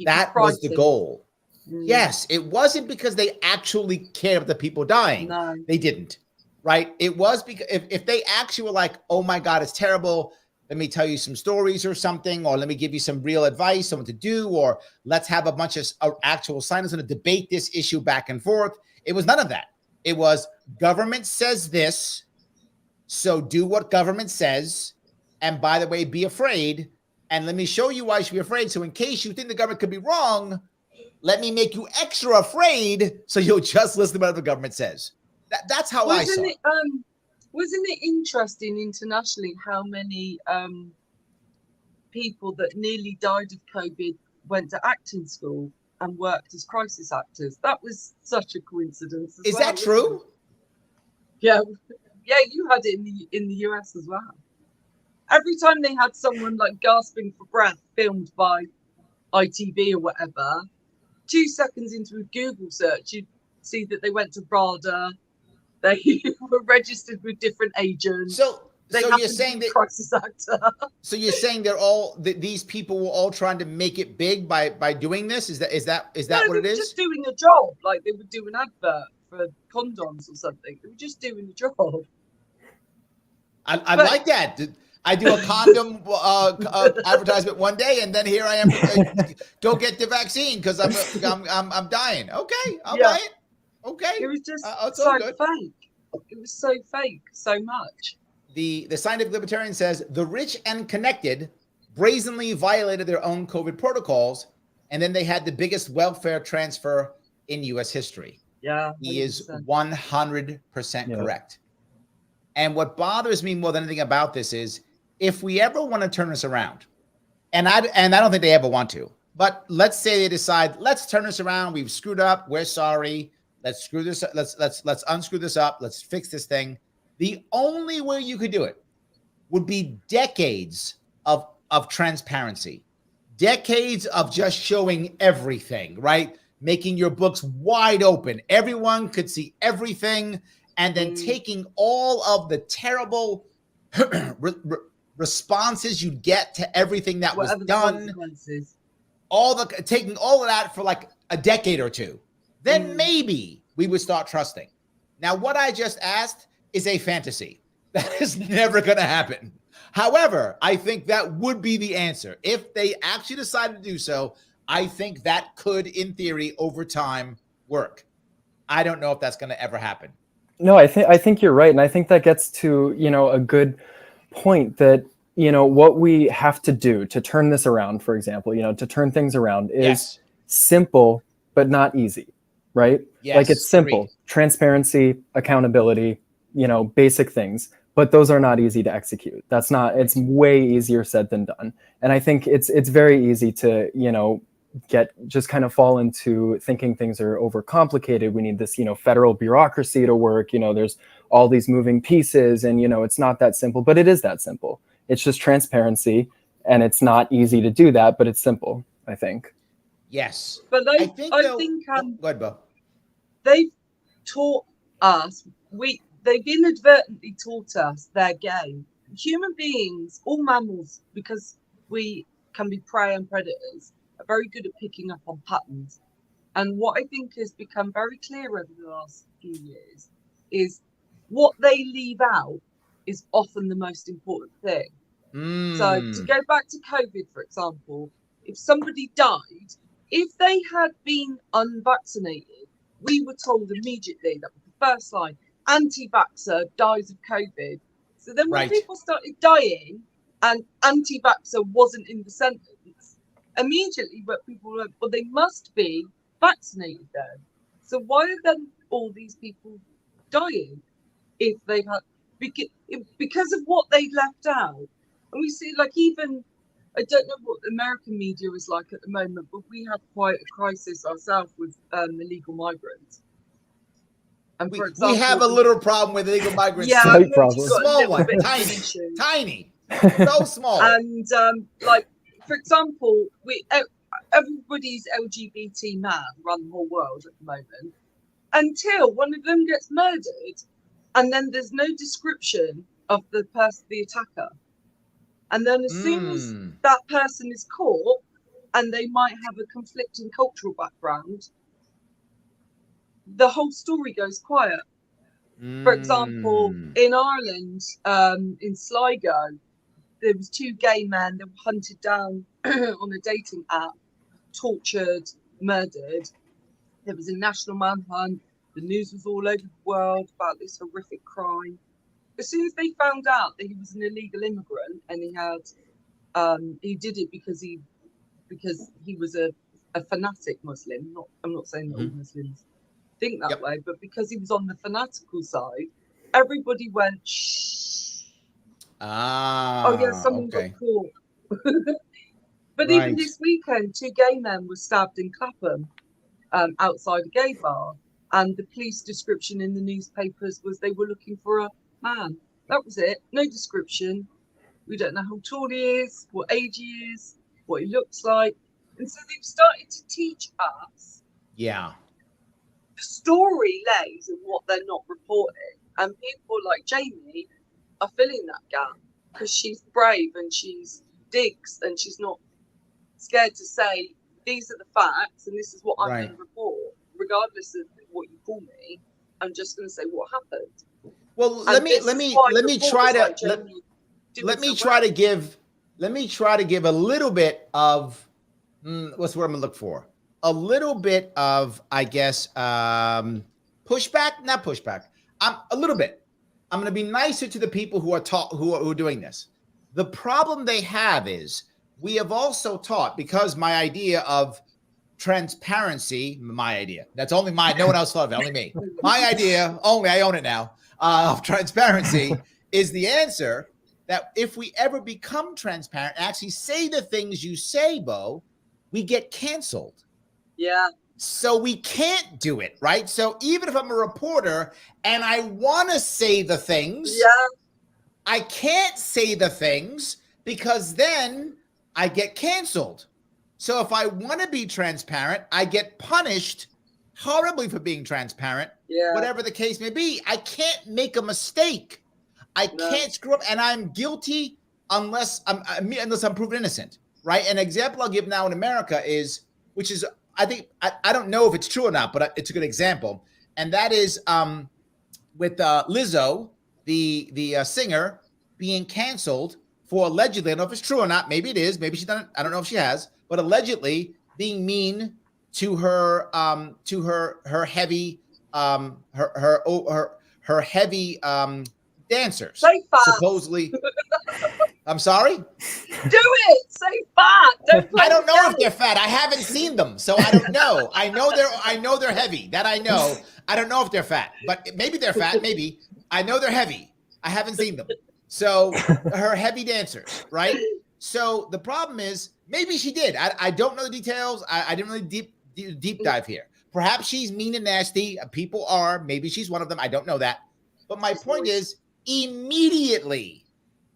That was the goal. Yes, it wasn't because they actually cared about the people dying. No. They didn't. Right? It was because if they actually were like, oh my God, it's terrible. Let me tell you some stories or something, or let me give you some real advice on what to do, or let's have a bunch of actual scientists going to debate this issue back and forth. It was none of that. It was government says this, so do what government says. And by the way, be afraid. And let me show you why you should be afraid. So in case you think the government could be wrong, let me make you extra afraid so you'll just listen to what the government says. That's how I saw it. Wasn't it interesting internationally how many people that nearly died of COVID went to acting school and worked as crisis actors? That was such a coincidence. Is that true? Yeah, you had it in the US as well. Every time they had someone like gasping for breath filmed by ITV or whatever, 2 seconds into a Google search, you'd see that they went to RADA. They were registered with different agents. So you're saying that crisis actor. So you're saying these people were all trying to make it big by doing this? Is that what it is? Just doing a job, like they would do an advert for condoms or something. They were just doing a job. I like that. I do a condom advertisement one day, and then here I am. Go get the vaccine because I'm dying. Okay, I'll buy it. Okay, it was just so fake. It was so fake, so much. The scientific libertarian says the rich and connected brazenly violated their own COVID protocols, and then they had the biggest welfare transfer in U.S. history. Yeah, he is 100% correct. And what bothers me more than anything about this is if we ever want to turn this around, and I don't think they ever want to, but let's say they decide, let's turn this around. We've screwed up. We're sorry. Let's screw this up. Let's unscrew this up. Let's fix this thing. The only way you could do it would be decades of of transparency, decades of just showing everything, right? Making your books wide open. Everyone could see everything, and then taking all of the terrible responses you'd get to everything that was done, taking all of that for like a decade or two. Then maybe we would start trusting. Now, what I just asked is a fantasy. That is never going to happen. However, I think that would be the answer. If they actually decide to do so, I think that could, in theory, over time, work. I don't know if that's going to ever happen. No, I think you're right. And I think that gets to, a good point that, what we have to do to turn this around, for example, to turn things around is simple, but not easy, right? Yes, like it's simple, agreed. Transparency, accountability, basic things, but those are not easy to execute. It's way easier said than done. And I think it's very easy to, just kind of fall into thinking things are overcomplicated. We need this, federal bureaucracy to work. There's all these moving pieces, and it's not that simple, but it is that simple. It's just transparency, and it's not easy to do that, but it's simple, I think. Yes, but I think go ahead, Bo. They've taught us. They've inadvertently taught us their game. Human beings, all mammals, because we can be prey and predators, are very good at picking up on patterns. And what I think has become very clear over the last few years is what they leave out is often the most important thing. So to go back to COVID, for example, if somebody died, if they had been unvaccinated, we were told immediately, that was the first line, anti-vaxxer dies of COVID. So then when people started dying and anti-vaxxer wasn't in the sentence, immediately but people were like, well, they must be vaccinated then. So why are then all these people dying if they've had, because of what they left out? And we see, like, even, I don't know what the American media is like at the moment, but we have quite a crisis ourselves with illegal migrants. And for example, we have a little problem with illegal migrants. Yeah, small one, tiny, so small. And like, for example, everybody's LGBT man run the whole world at the moment, until one of them gets murdered, and then there's no description of the attacker. And then as soon as that person is caught, and they might have a conflicting cultural background, the whole story goes quiet. For example, in Ireland, in Sligo, there was 2 gay men that were hunted down on a dating app, tortured, murdered. There was a national manhunt. The news was all over the world about this horrific crime. As soon as they found out that he was an illegal immigrant, and he did it because he was a fanatic Muslim. I'm not saying that all Muslims think that way, but because he was on the fanatical side, everybody went, shh. Oh yeah, someone got caught. But even this weekend, 2 gay men were stabbed in Clapham outside a gay bar, and the police description in the newspapers was they were looking for a man. That was it. No description. We don't know how tall he is, what age he is, what he looks like. And so they've started to teach us the story lays in what they're not reporting. And people like Jamie are filling that gap because she's brave and she's digs and she's not scared to say, these are the facts and this is what I'm going to report. Regardless of what you call me, I'm just going to say what happened. Well, let me try to give a little bit of what's the word I'm gonna look for? A little bit of, I guess, pushback, not pushback. A little bit. I'm going to be nicer to the people who are doing this. The problem they have is we have also taught, because my idea of transparency, that's only mine, no one else thought of it, only me. My idea, I own it now, of transparency is the answer, that if we ever become transparent, actually say the things you say, Bo, we get canceled. Yeah. So we can't do it, right? So even if I'm a reporter and I want to say the things, I can't say the things, because then I get canceled. So if I want to be transparent, I get punished horribly for being transparent, whatever the case may be. I can't make a mistake. I can't screw up, and I'm guilty unless I'm proven innocent, right? An example I'll give now in America is, which is, I think, I don't know if it's true or not, but it's a good example. And that is with Lizzo, the singer, being canceled for allegedly, I don't know if it's true or not, maybe it is, maybe she's done it, I don't know if she has, but allegedly being mean to her heavy her heavy dancers. Say fat. Supposedly. I'm sorry? Do it. Say fat. I don't know if they're fat. I haven't seen them, so I don't know. I know they're heavy. That I know. I don't know if they're fat, but maybe they're fat. Maybe. I know they're heavy. I haven't seen them. So her heavy dancers, right? So the problem is, maybe she did. I don't know the details. I didn't really deep dive here. Perhaps she's mean and nasty. People are. Maybe she's one of them. I don't know that. But my point is, immediately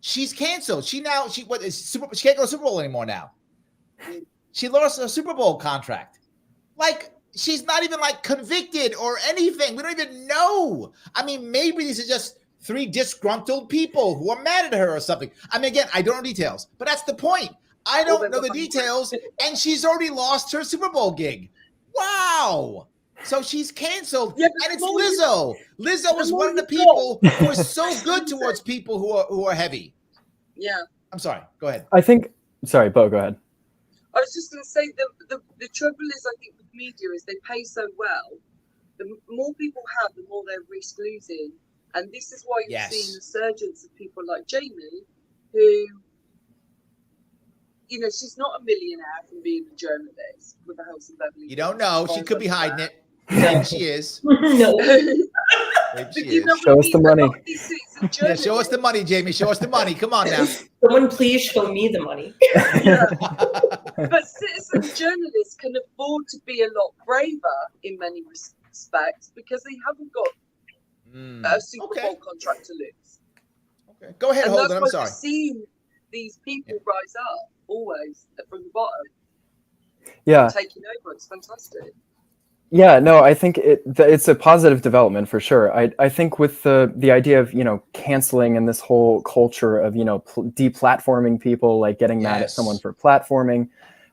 she's canceled. She can't go to the Super Bowl anymore now. She lost a Super Bowl contract. Like, she's not even like convicted or anything. We don't even know. I mean, maybe these are just 3 disgruntled people who are mad at her or something. I mean, again, I don't know details, but that's the point. I don't know the details, and she's already lost her Super Bowl gig. Wow. So she's canceled, and it's Lizzo. Lizzo was one of the people who was so good towards people who are heavy. Yeah. I'm sorry. Go ahead. Sorry, Bo, go ahead. I was just going to say the trouble is, I think, with media is they pay so well. The more people have, the more they risk losing. And this is why you're seeing a surgence of people like Jamie, who, you know, she's not a millionaire from being a journalist with a house in Beverly. You don't know. She could be hiding it. Maybe she is. No. Show us the money. Yeah, show us the money, Jamie. Show us the money. Come on now. Someone please show me the money. But citizen journalists can afford to be a lot braver in many respects because they haven't got a Super Bowl contract to lose. Okay, go ahead, and Holden. I'm sorry. We've seen these people rise up always from the bottom. Yeah, taking over. It's fantastic. Yeah, no, I think it's a positive development for sure. I think with the idea of, you know, canceling and this whole culture of, you know, deplatforming people, like getting mad at someone for platforming,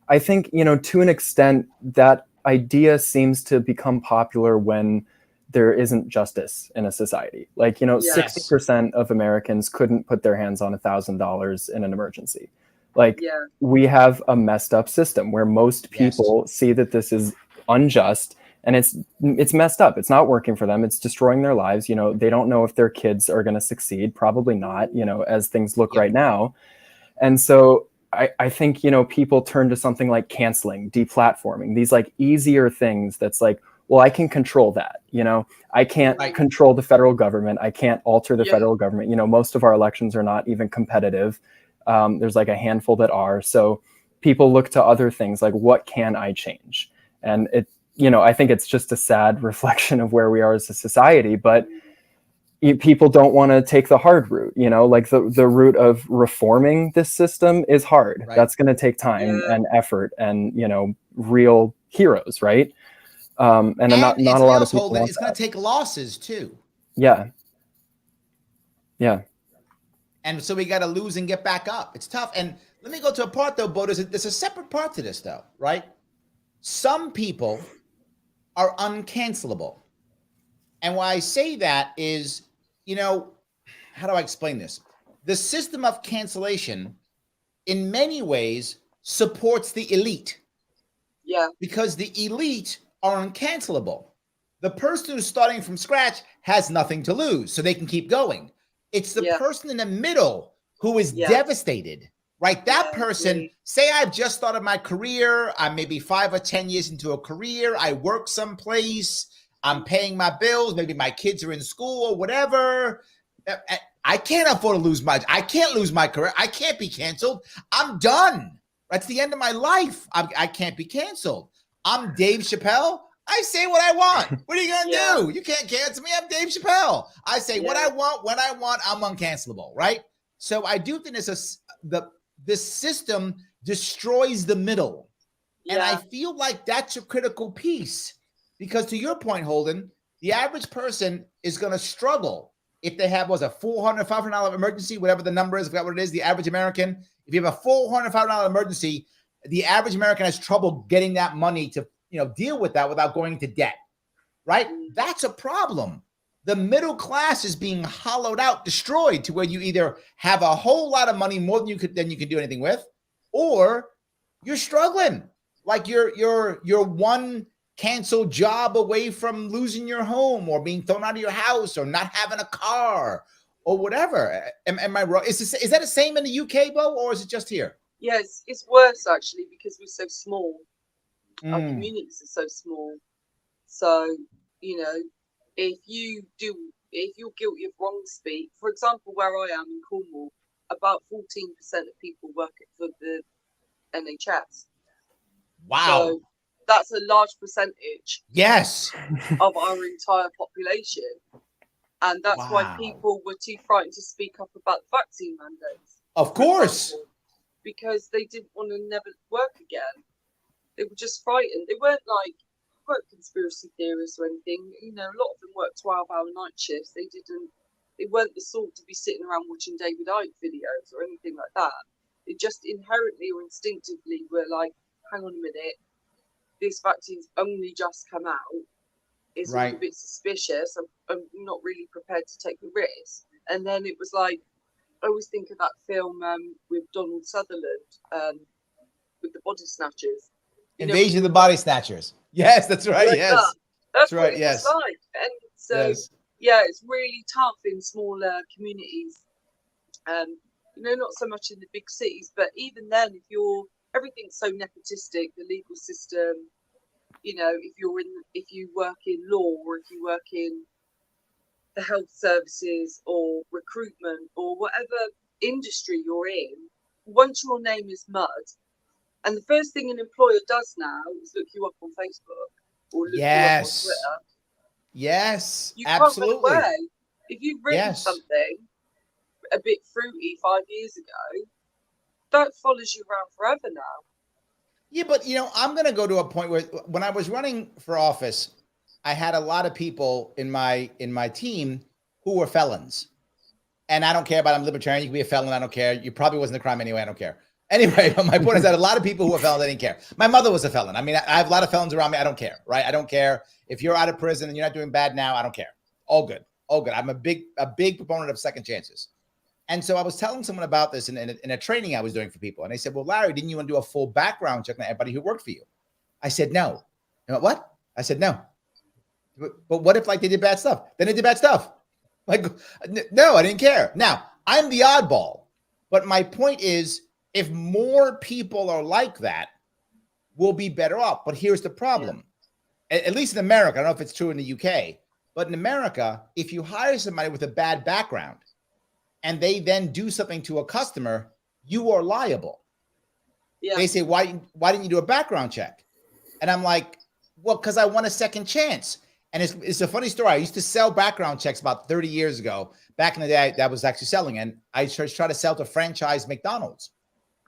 I think, you know, to an extent that idea seems to become popular when there isn't justice in a society. Like, you know, 60% of Americans couldn't put their hands on $1,000 in an emergency. Like, we have a messed up system where most people see that this is unjust. And it's messed up. It's not working for them. It's destroying their lives. You know, they don't know if their kids are going to succeed. Probably not, you know, as things look right now. And so I think, you know, people turn to something like canceling, deplatforming, these like easier things that's like, well, I can control that. You know, I can't control the federal government. I can't alter the federal government. You know, most of our elections are not even competitive. There's like a handful that are. So people look to other things like, what can I change? And you know, I think it's just a sad reflection of where we are as a society, but people don't want to take the hard route, you know, like the route of reforming this system is hard. That's going to take time and effort and, you know, real heroes. Right. And not a lot of people. It's going to take losses too. Yeah. Yeah. And so we got to lose and get back up. It's tough. And let me go to a part though, Bo, there's a separate part to this though, right? Some people are uncancelable. And why I say that is, you know, how do I explain this? The system of cancellation in many ways supports the elite. Yeah. Because the elite are uncancelable. The person who's starting from scratch has nothing to lose, so they can keep going. It's the person in the middle who is devastated. Right, that person, say I've just started my career, I'm maybe 5 or 10 years into a career, I work someplace, I'm paying my bills, maybe my kids are in school or whatever. I can't afford to I can't lose my career. I can't be canceled. I'm done. That's the end of my life. I can't be canceled. I'm Dave Chappelle. I say what I want. What are you going to do? You can't cancel me. I'm Dave Chappelle. I say what I want, when I want. I'm uncancelable, right? So I do think this system destroys the middle. Yeah. And I feel like that's a critical piece, because to your point, Holden, the average person is going to struggle if they have, was a $400, $500 emergency, whatever the number is, I forgot what it is, the average American. If you have a $400, $500 emergency, the average American has trouble getting that money to, deal with that without going into debt, right? That's a problem. The middle class is being hollowed out, destroyed, to where you either have a whole lot of money, more than you can do anything with, or you're struggling. Like you're one canceled job away from losing your home, or being thrown out of your house, or not having a car, or whatever. Am I wrong? Is that the same in the UK, Bo, or is it just here? Yes, it's worse actually, because we're so small. Our communities are so small. So, if you're guilty of wrong speak, for example, where I am in Cornwall, about 14% of people work for the NHS. Wow. So that's a large percentage. Yes. Of our entire population. And that's why people were too frightened to speak up about the vaccine mandates. Of course. Because they didn't want to never work again. They were just frightened. They weren't conspiracy theorists or anything. A lot of them worked 12-hour night shifts. They weren't the sort to be sitting around watching David Icke videos or anything like that. They just inherently or instinctively were like, hang on a minute, this vaccine's only just come out. It's a bit suspicious. I'm not really prepared to take the risk. And then it was like, I always think of that film with Donald Sutherland, with the body snatchers. Invasion of the Body Snatchers. Yes, that's right. Like Yes. That's right. What Yes. it's like. And so, it's really tough in smaller communities. Not so much in the big cities, but even then, everything's so nepotistic, the legal system, if you work in law, or if you work in the health services or recruitment or whatever industry you're in, once your name is mud, and the first thing an employer does now is look you up on Facebook or look you up on Twitter. Yes, you absolutely. Can't run away. If you've written something a bit fruity 5 years ago, that follows you around forever now. Yeah, but I'm going to go to a point where, when I was running for office, I had a lot of people in my team who were felons. And I don't care about, I'm libertarian, you can be a felon, I don't care. You probably wasn't a crime anyway, I don't care. Anyway, but my point is that a lot of people who were felons, I didn't care. My mother was a felon. I mean, I have a lot of felons around me, I don't care, right? I don't care. If you're out of prison and you're not doing bad now, I don't care. All good. I'm a big proponent of second chances. And so I was telling someone about this in a training I was doing for people. And they said, well, Larry, didn't you want to do a full background check on everybody who worked for you? I said, no. And went, what? I said, no. But what if they did bad stuff? Then they did bad stuff. No, I didn't care. Now, I'm the oddball. But my point is, if more people are like that, we'll be better off. But here's the problem. At least in America, I don't know if it's true in the UK, but in America, if you hire somebody with a bad background and they then do something to a customer, you are liable. Yeah. They say, why didn't you do a background check? And I'm like, well, because I want a second chance. And it's a funny story. I used to sell background checks about 30 years ago. Back in the day, that was actually selling. And I tried to sell to franchise McDonald's.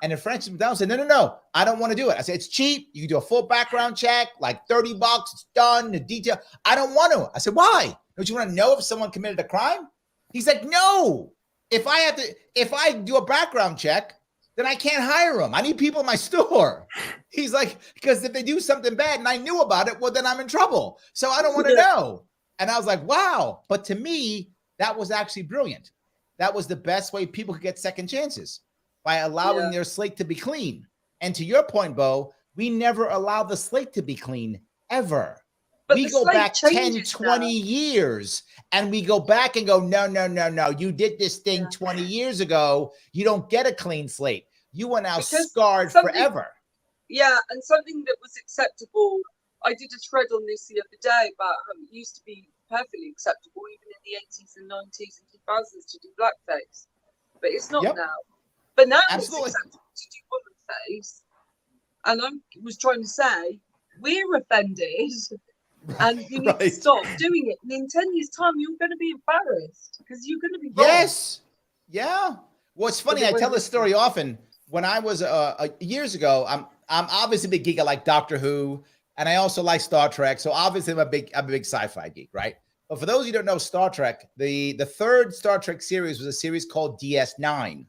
And the franchise McDonald's said, no, I don't want to do it. I said, it's cheap. You can do a full background check, like $30. It's done. The detail. I don't want to. I said, why? Don't you want to know if someone committed a crime? He's like, no. If I do a background check, then I can't hire them. I need people in my store. He's like, because if they do something bad and I knew about it, well, then I'm in trouble. So I don't want to know. And I was like, wow. But to me, that was actually brilliant. That was the best way people could get second chances, by allowing their slate to be clean. And to your point, Bo, we never allow the slate to be clean, ever. But we go back 10, 20 years, and we go back and go, no. You did this thing 20 years ago. You don't get a clean slate. You are now scarred forever. Yeah, and something that was acceptable, I did a thread on this the other day about how it used to be perfectly acceptable, even in the 80s and 90s and 2000s, to do blackface. But it's not now. But now it's acceptable to do woman face. And I was trying to say, we're offended. And you need to stop doing it. And in 10 years' time, you're going to be embarrassed because you're going to be wrong. Yes. Yeah. Well, it's funny. I tell this story often. when I was years ago, I'm obviously a big geek. I like Doctor Who, and I also like Star Trek. So obviously I'm a big sci-fi geek, right? But for those of you who don't know Star Trek, the third Star Trek series was a series called DS9,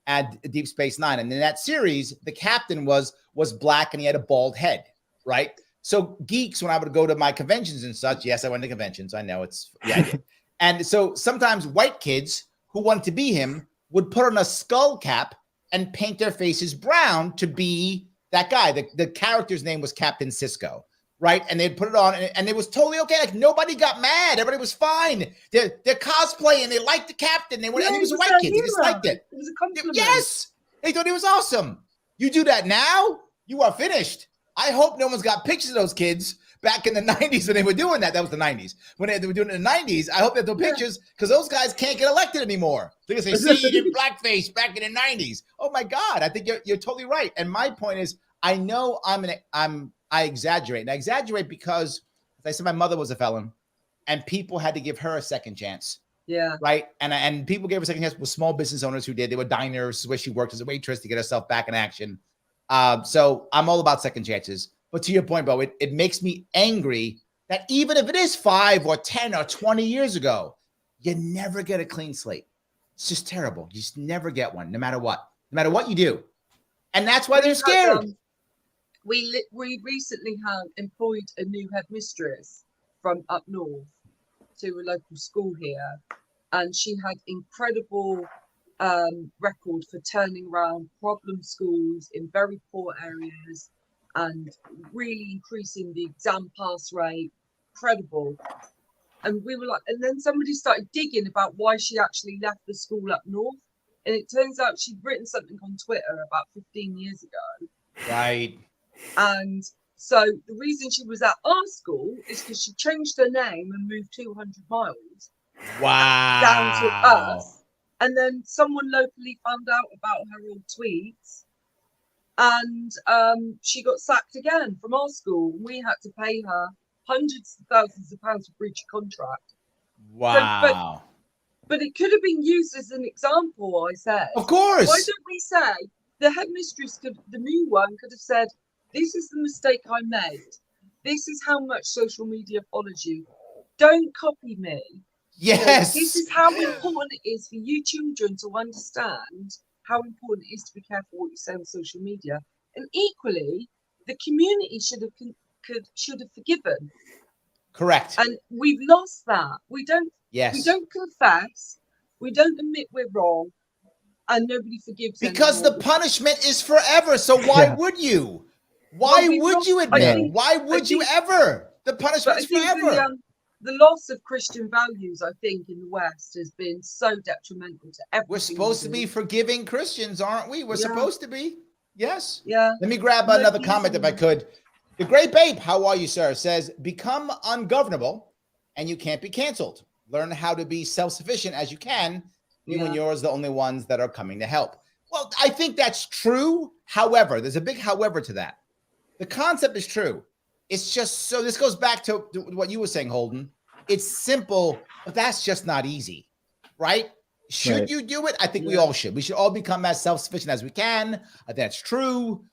and Deep Space Nine. And in that series, the captain was black and he had a bald head, right? So geeks, when I would go to my conventions and such, yes, I went to conventions. I know it's, yeah, I did. And so sometimes white kids who wanted to be him would put on a skull cap and paint their faces brown to be that guy. The character's name was Captain Sisko, right? And they'd put it on and it was totally okay. Like nobody got mad. Everybody was fine. They're cosplaying. They liked the captain. They were, and he was a white kid. They just liked it. It was a compliment. Yes. They thought he was awesome. You do that now, you are finished. I hope no one's got pictures of those kids back in the 90s when they were doing that. That was the 90s. When they were doing it in the 90s, I hope they have no pictures because those guys can't get elected anymore. They're going to say, see, you did blackface back in the 90s. Oh, my God. I think you're totally right. And my point is, I know I exaggerate. And I exaggerate because, as I said, my mother was a felon and people had to give her a second chance. Yeah. Right. And people gave her a second chance with small business owners who did. They were diners where she worked as a waitress to get herself back in action. So I'm all about second chances. But to your point, Bo, it makes me angry that even if it is 5 or 10 or 20 years ago, you never get a clean slate. It's just terrible. You just never get one, no matter what you do. And that's why they're scared. We recently have employed a new headmistress from up north to a local school here. And she had incredible record for turning around problem schools in very poor areas and really increasing the exam pass rate. Incredible. And we were like, and then somebody started digging about why she actually left the school up north. And it turns out she'd written something on Twitter about 15 years ago. Right. And so the reason she was at our school is because she changed her name and moved 200 miles. Wow. Down to us. And then someone locally found out about her old tweets. And she got sacked again from our school. We had to pay her hundreds of thousands of pounds for breach of contract. Wow. But it could have been used as an example, I said. Of course. Why don't we say the headmistress the new one could have said, this is the mistake I made. This is how much social media follows you. Don't copy me. Yes. You know, this is how important it is for you children to understand how important it is to be careful what you say on social media. And equally, the community should have forgiven. Correct. And we've lost that. We don't confess. We don't admit we're wrong. And nobody forgives because anymore. The punishment is forever. So why would you? Why would you admit? Why would you ever? The punishment is forever. The loss of Christian values, I think, in the West has been so detrimental to everything. We're supposed to be forgiving Christians, aren't we? We're supposed to be. Yes. Yeah. Let me grab another comment if I could. The Great Babe, how are you, sir? Says, become ungovernable and you can't be canceled. Learn how to be self-sufficient as you can. You and yours the only ones that are coming to help. Well, I think that's true. However, there's a big however to that. The concept is true. It's just so this goes back to what you were saying, Holden. It's simple, but that's just not easy, right? Should you do it? I think we all should. We should all become as self-sufficient as we can. That's true,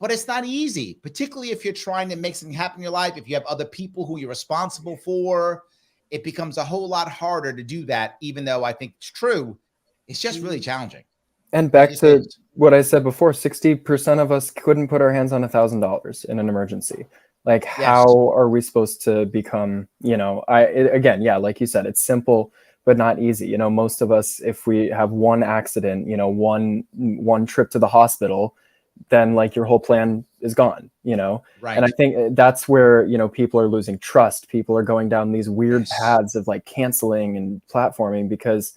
but it's not easy, particularly if you're trying to make something happen in your life. If you have other people who you're responsible for, it becomes a whole lot harder to do that, even though I think it's true. It's just really challenging. And back to what I said before, 60% of us couldn't put our hands on $1,000 in an emergency. Like, how are we supposed to become, again, like you said, it's simple, but not easy. Most of us, if we have one accident, one trip to the hospital, then like your whole plan is gone, Right. And I think that's where, people are losing trust. People are going down these weird paths of like canceling and platforming because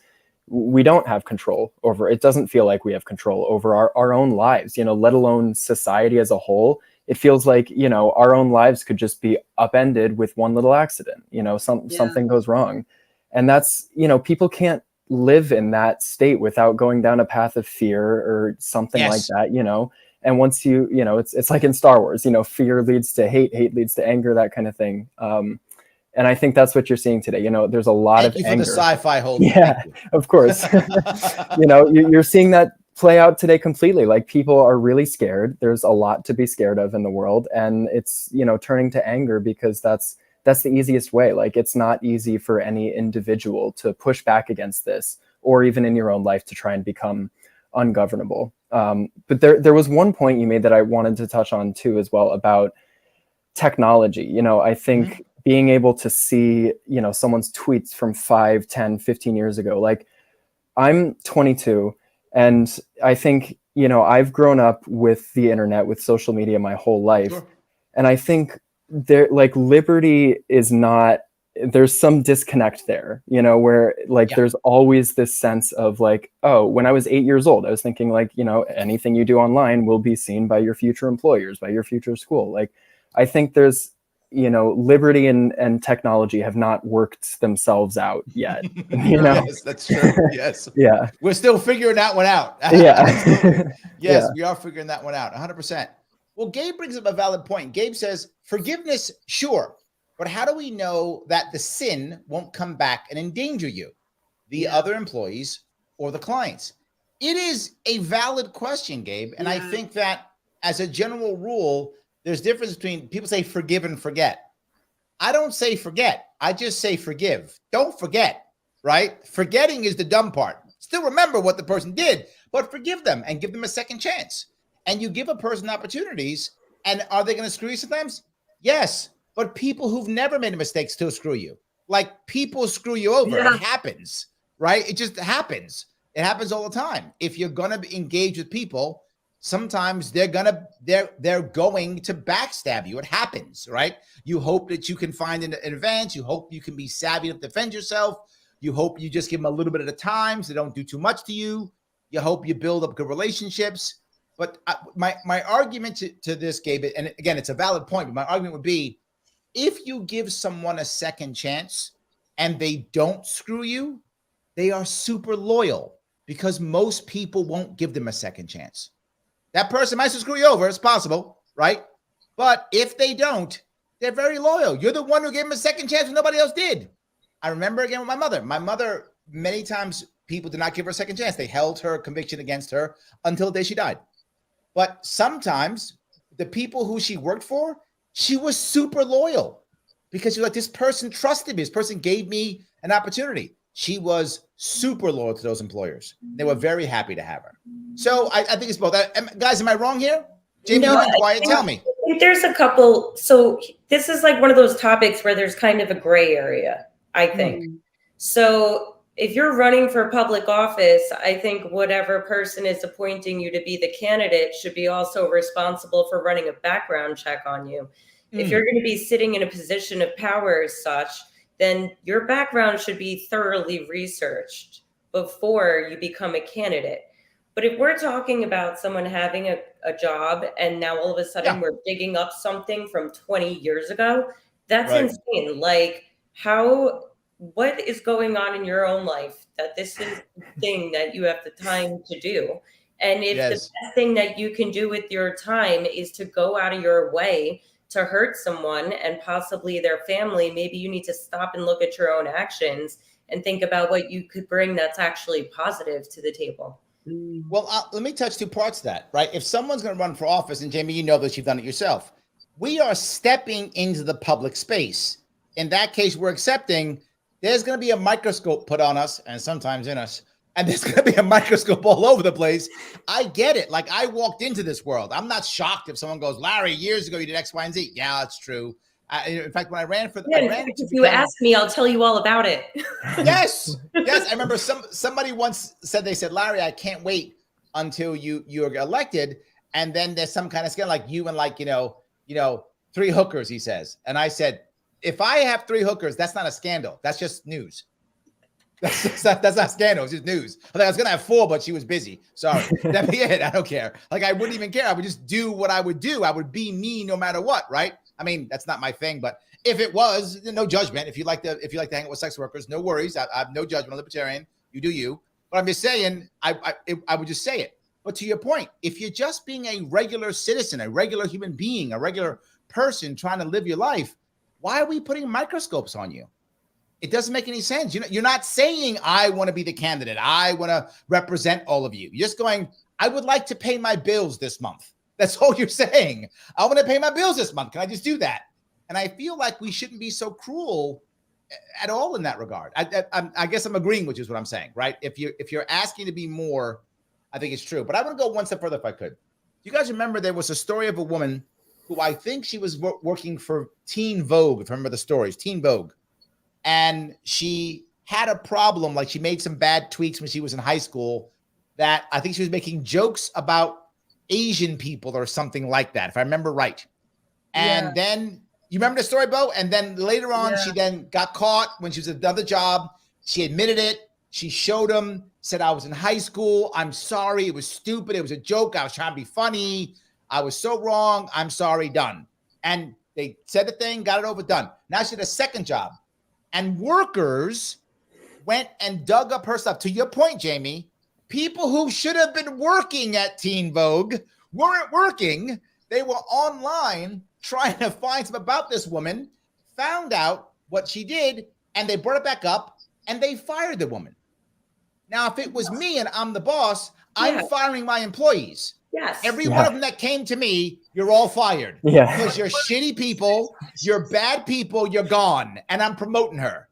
we don't have control over, it doesn't feel like we have control over our own lives, let alone society as a whole. It feels like, our own lives could just be upended with one little accident, something goes wrong. And that's, people can't live in that state without going down a path of fear or something like that, And once it's like in Star Wars, fear leads to hate leads to anger, that kind of thing. And I think that's what you're seeing today. There's a lot of anger. Thank you for the sci-fi, Holden. Yeah, of course. You're seeing that play out today completely. Like, people are really scared. There's a lot to be scared of in the world, and it's, you know, turning to anger because that's the easiest way. Like, it's not easy for any individual to push back against this, or even in your own life to try and become ungovernable. But there was one point you made that I wanted to touch on too as well, about technology. You know, I think being able to see, you know, someone's tweets from 5, 10, 15 years ago. Like, I'm 22, and I think, you know, I've grown up with the internet, with social media my whole life. Sure. And I think there, like, liberty is not, there's some disconnect there, you know, where like there's always this sense of like, oh, when I was 8 years old, I was thinking like, you know, anything you do online will be seen by your future employers, by your future school. Like, I think there's, you know, liberty and technology have not worked themselves out yet. You know? Yes, that's true. Yes. Yeah. We're still figuring that one out. Yeah. Yes, we are figuring that one out 100%. Well, Gabe brings up a valid point. Gabe says, forgiveness, sure. But how do we know that the sin won't come back and endanger you, the other employees, or the clients? It is a valid question, Gabe. And I think that as a general rule, there's difference between, people say forgive and forget. I don't say forget. I just say forgive. Don't forget, right? Forgetting is the dumb part. Still remember what the person did, but forgive them and give them a second chance. And you give a person opportunities. And are they going to screw you sometimes? Yes. But people who've never made a mistake still screw you. Like, people screw you over. It happens, right? It just happens. It happens all the time. If you're going to engage with people, sometimes they're going to backstab you. It happens, right? You hope that you can find an advance. You hope you can be savvy to defend yourself. You hope you just give them a little bit at a time so they don't do too much to you. You hope you build up good relationships. But my argument to this, Gabe, and again, it's a valid point, but my argument would be, if you give someone a second chance and they don't screw you, they are super loyal, because most people won't give them a second chance. That person might screw you over. It's possible, right? But if they don't, they're very loyal. You're the one who gave them a second chance when nobody else did. I remember again with my mother. My mother, many times people did not give her a second chance. They held her conviction against her until the day she died. But sometimes the people who she worked for, she was super loyal, because you're like, this person trusted me. This person gave me an opportunity. She was super loyal to those employers. They were very happy to have her. So I think it's both. Guys, am I wrong here? Jamie, you've been quiet. Tell me. I think there's a couple. So this is like one of those topics where there's kind of a gray area, I think. So if you're running for public office, I think whatever person is appointing you to be the candidate should be also responsible for running a background check on you. If you're going to be sitting in a position of power as such, then your background should be thoroughly researched before you become a candidate. But if we're talking about someone having a job and now all of a sudden we're digging up something from 20 years ago, that's insane. Like, what is going on in your own life that this is the thing that you have the time to do? And if the best thing that you can do with your time is to go out of your way to hurt someone and possibly their family, maybe you need to stop and look at your own actions and think about what you could bring that's actually positive to the table. Well, let me touch two parts of that, right? If someone's going to run for office, and Jamie, you know this, you've done it yourself, we are stepping into the public space. In that case, we're accepting there's going to be a microscope put on us, and sometimes in us, and there's going to be a microscope all over the place. I get it. Like, I walked into this world. I'm not shocked if someone goes, Larry, years ago you did X, Y, and Z. Yeah, that's true. In fact, when I ran for if you ask me, I'll tell you all about it. Yes. I remember somebody once said, they said, Larry, I can't wait until you're elected, and then there's some kind of scandal, like you and like, you know, 3 hookers, he says. And I said, if I have 3 hookers, that's not a scandal. That's just news. That's not scandal. It's just news. I was going to have 4, but she was busy. Sorry. That'd be it. I don't care. Like, I wouldn't even care. I would just do what I would do. I would be me no matter what, right? I mean, that's not my thing, but if it was, no judgment. If you like to hang out with sex workers, no worries. I have no judgment. I'm libertarian. You do you. But I'm just saying, I would just say it. But to your point, if you're just being a regular citizen, a regular human being, a regular person trying to live your life, why are we putting microscopes on you? It doesn't make any sense. You're not saying, I want to be the candidate. I want to represent all of you. You're just going, I would like to pay my bills this month. That's all you're saying. I want to pay my bills this month. Can I just do that? And I feel like we shouldn't be so cruel at all in that regard. I guess I'm agreeing with you is what I'm saying, right? If you're asking to be more, I think it's true. But I want to go one step further if I could. You guys remember there was a story of a woman who I think she was working for Teen Vogue, if you remember the stories, Teen Vogue. And she had a problem, like she made some bad tweets when she was in high school that I think she was making jokes about Asian people or something like that, if I remember right. And then, you remember the story, Bo? And then later on, she then got caught when she was at another job. She admitted it. She showed him, said, I was in high school. I'm sorry. It was stupid. It was a joke. I was trying to be funny. I was so wrong. I'm sorry. Done. And they said the thing, got it over, done. Now she had a second job. And workers went and dug up her stuff. To your point, Jamie, people who should have been working at Teen Vogue weren't working. They were online trying to find something about this woman, found out what she did, and they brought it back up, and they fired the woman. Now, if it was me and I'm the boss, I'm firing my employees. Yes. Every one of them that came to me, you're all fired. Yeah. Because you're shitty people, you're bad people, you're gone. And I'm promoting her.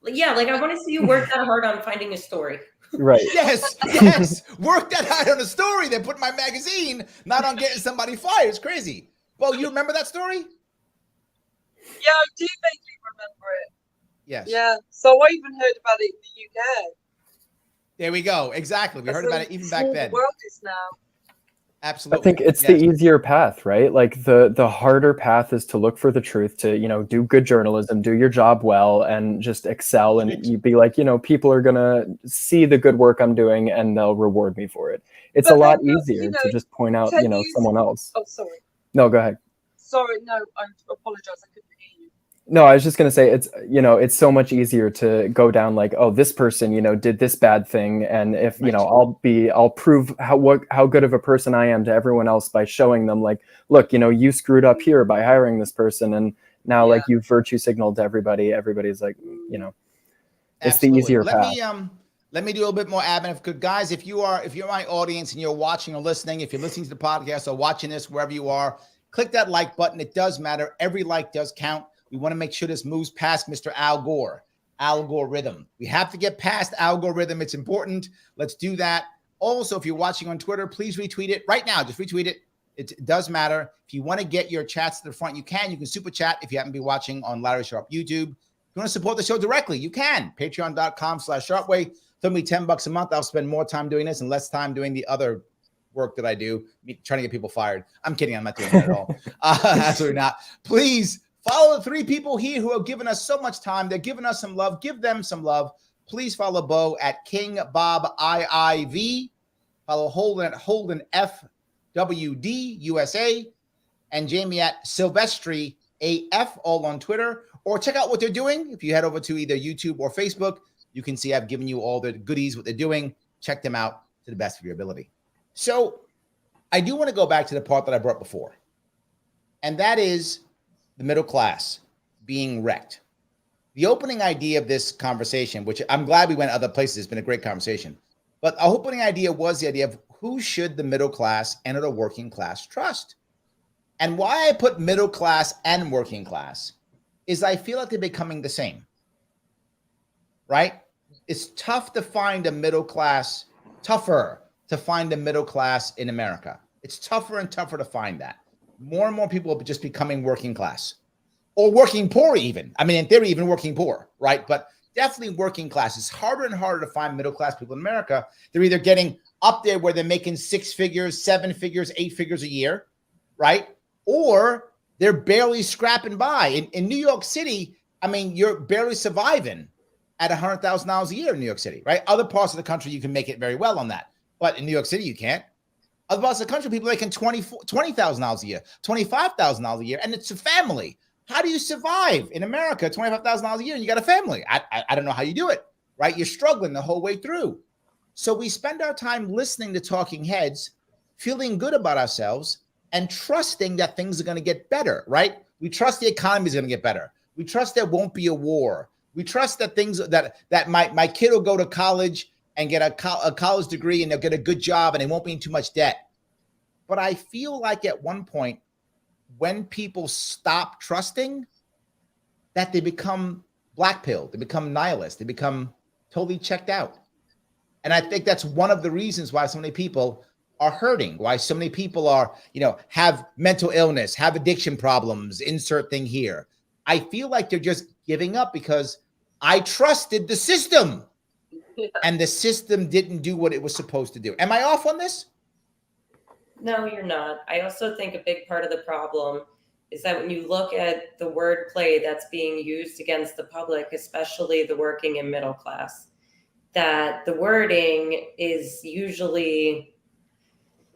Yeah, like I want to see you work that hard on finding a story. Right. Yes. Work that out on a story they put in my magazine, not on getting somebody fired. It's crazy. Bo, you remember that story? Yeah, I do vaguely remember it. Yes. Yeah. So I even heard about it in the UK. There we go. Exactly. We heard about it even back then. The world is now. Absolutely. I think it's the easier path, right? Like the harder path is to look for the truth, to, do good journalism, do your job well, and just excel. And you'd be like, people are going to see the good work I'm doing and they'll reward me for it. It's a lot easier to just point out, someone else. Oh, sorry. No, go ahead. Sorry. No, I apologize. I couldn't hear you. No, I was just going to say it's so much easier to go down like, oh, this person, did this bad thing. And if, I'll prove how good of a person I am to everyone else by showing them like, look, you screwed up here by hiring this person. And now like you virtue signaled to everybody. Everybody's like, it's the easier path. Let me do a little bit more admin if good. Guys, if you're my audience and you're watching or listening, if you're listening to the podcast or watching this, wherever you are, click that like button. It does matter. Every like does count. We want to make sure this moves past Mr. Al Gore, algorithm. We have to get past algorithm. It's important. Let's do that. Also, if you're watching on Twitter, please retweet it right now. Just retweet it. It does matter. If you want to get your chats to the front, you can. You can super chat if you happen to be watching on Larry Sharpe YouTube. If you want to support the show directly, you can. Patreon.com/Sharpeway. Throw me $10 a month. I'll spend more time doing this and less time doing the other work that I do, trying to get people fired. I'm kidding. I'm not doing that at all. Absolutely not. Please follow the three people here who have given us so much time. They're giving us some love. Give them some love. Please follow Bo at King Bob IIV. Follow Holden at holdenfwdusa USA, and Jamie at Silvestri AF, all on Twitter. Or check out what they're doing. If you head over to either YouTube or Facebook, you can see I've given you all the goodies, what they're doing. Check them out to the best of your ability. So I do want to go back to the part that I brought before, and that is the middle class being wrecked. The opening idea of this conversation, which I'm glad we went other places, it's been a great conversation, but our opening idea was the idea of who should the middle class and the working class trust? And why I put middle class and working class is I feel like they're becoming the same, right? It's tough to find a middle class, tougher to find a middle class in America. It's tougher and tougher to find that. More and more people are just becoming working class or working poor even. I mean, in theory, even working poor, right? But definitely working class. It's harder and harder to find middle class people in America. They're either getting up there where they're making 6 figures, 7 figures, 8 figures a year, right? Or they're barely scrapping by. In New York City, I mean, you're barely surviving at $100,000 a year in New York City, right? Other parts of the country, you can make it very well on that. But in New York City, you can't. Other parts of the country, people are making $20,000 a year, $25,000 a year, and it's a family. How do you survive in America, $25,000 a year, and you got a family? I don't know how you do it, right? You're struggling the whole way through. So we spend our time listening to talking heads, feeling good about ourselves, and trusting that things are going to get better, right? We trust the economy is going to get better. We trust there won't be a war. We trust that things that my kid will go to college and get a college degree and they'll get a good job and they won't be in too much debt. But I feel like at one point, when people stop trusting, that they become black-pilled, they become nihilist, they become totally checked out. And I think that's one of the reasons why so many people are hurting, why so many people are, have mental illness, have addiction problems, insert thing here. I feel like they're just giving up because I trusted the system and the system didn't do what it was supposed to do. Am I off on this? No, you're not. I also think a big part of the problem is that when you look at the wordplay that's being used against the public, especially the working and middle class, that the wording is usually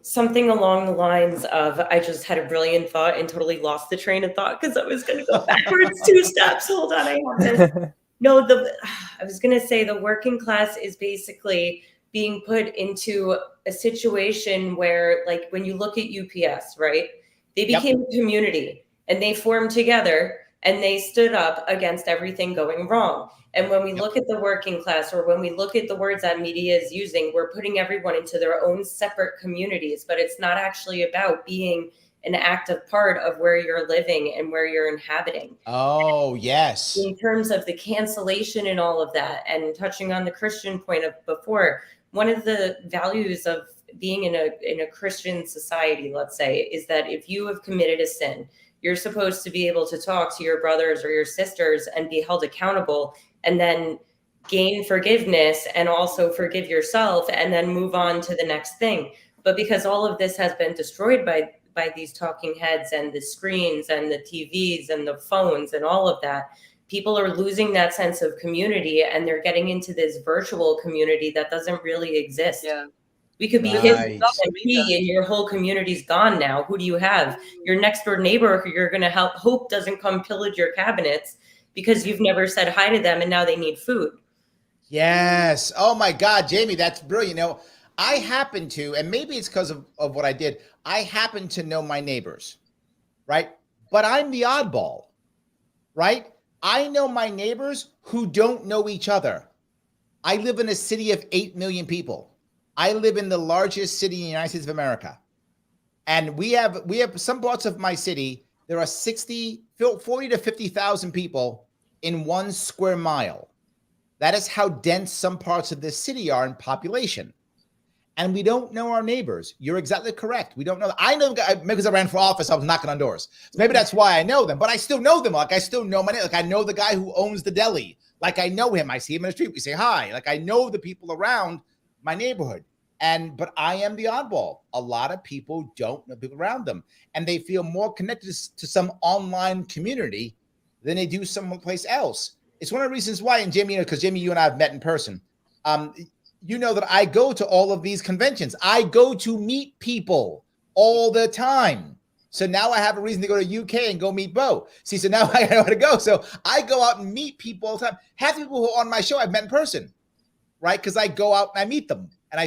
something along the lines of, I just had a brilliant thought and totally lost the train of thought because I was going to go backwards 2 steps. Hold on, I have this. No, I was going to say the working class is basically being put into a situation where, like, when you look at UPS, right? They became a community and they formed together and they stood up against everything going wrong. And when we look at the working class, or when we look at the words that media is using, we're putting everyone into their own separate communities, but it's not actually about being an active part of where you're living and where you're inhabiting. Oh, yes. In terms of the cancellation and all of that, and touching on the Christian point of before, one of the values of being in a Christian society, let's say, is that if you have committed a sin, you're supposed to be able to talk to your brothers or your sisters and be held accountable, and then gain forgiveness and also forgive yourself and then move on to the next thing. But because all of this has been destroyed by these talking heads and the screens and the TVs and the phones and all of that, people are losing that sense of community and they're getting into this virtual community that doesn't really exist. Yeah. We could be kids and your whole community's gone now. Who do you have? Your next door neighbor who you're going to hope doesn't come pillage your cabinets because you've never said hi to them and now they need food. Yes. Oh my God, Jamie, that's brilliant. I happen to, and maybe it's because of what I did, I happen to know my neighbors, right? But I'm the oddball, right? I know my neighbors who don't know each other. I live in a city of 8 million people. I live in the largest city in the United States of America. And we have some parts of my city, there are 40 to 50,000 people in 1 square mile. That is how dense some parts of this city are in population. And we don't know our neighbors. You're exactly correct. We don't know. I know because I ran for office, I was knocking on doors. So maybe that's why I know them, but I still know them. Like I still know my name. Like I know the guy who owns the deli. Like I know him. I see him in the street. We say hi. Like I know the people around my neighborhood. But I am the oddball. A lot of people don't know people around them. And they feel more connected to some online community than they do someplace else. It's one of the reasons why, and Jamie, because Jamie, you and I have met in person. You know that I go to all of these conventions. I go to meet people all the time. So now I have a reason to go to UK and go meet Bo. See, so now I know how to go. So I go out and meet people all the time. Half the people who are on my show I've met in person, right? Because I go out and I meet them. And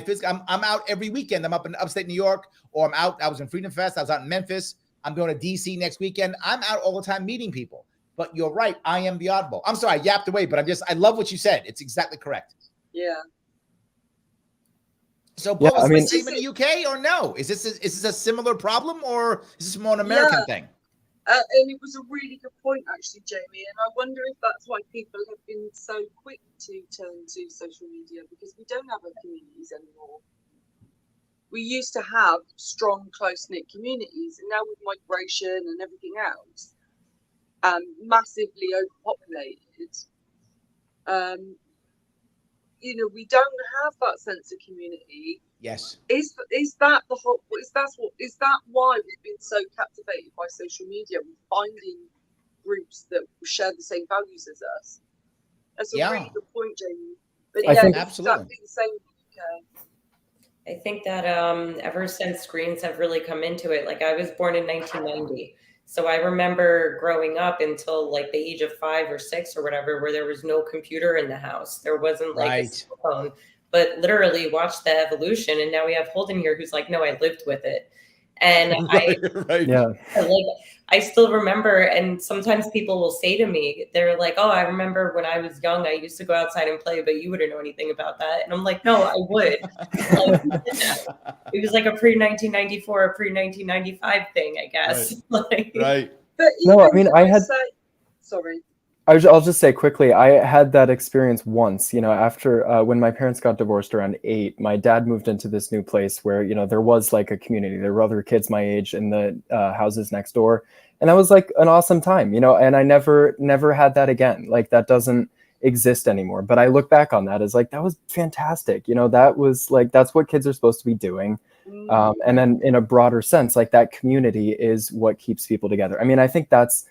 I'm out every weekend. I'm up in upstate New York, or I'm out. I was in Freedom Fest. I was out in Memphis. I'm going to DC next weekend. I'm out all the time meeting people. But you're right. I am the oddball. I'm sorry, I yapped away, but I love what you said. It's exactly correct. Yeah. So, Bo, is the same in the UK or no? Is this a similar problem, or is this more an American thing? And it was a really good point, actually, Jamie. And I wonder if that's why people have been so quick to turn to social media, because we don't have our communities anymore. We used to have strong, close-knit communities, and now with migration and everything else, massively overpopulated, we don't have that sense of community. Yes. Is that why we've been so captivated by social media? We're finding groups that share the same values as us. That's a really good point, Jamie. But I think absolutely exactly the same in the UK. I think that ever since screens have really come into it, like I was born in 1990. So I remember growing up until like the age of 5 or 6 or whatever, where there was no computer in the house. There wasn't like a cell phone, but literally watch the evolution. And now we have Holden here who's like, no, I lived with it. And Yeah. I still remember, and sometimes people will say to me, they're like, oh, I remember when I was young, I used to go outside and play, but you wouldn't know anything about that. And I'm like, no, I would. It was like a pre-1994 or pre-1995 thing, I guess. Right. But No, I mean, sorry. I'll just say quickly, I had that experience once, after when my parents got divorced around 8, my dad moved into this new place where, there was like a community. There were other kids my age in the houses next door. And that was like an awesome time, and I never had that again. Like that doesn't exist anymore. But I look back on that as like, that was fantastic. That was like, that's what kids are supposed to be doing. And then in a broader sense, like that community is what keeps people together. I mean, I think that's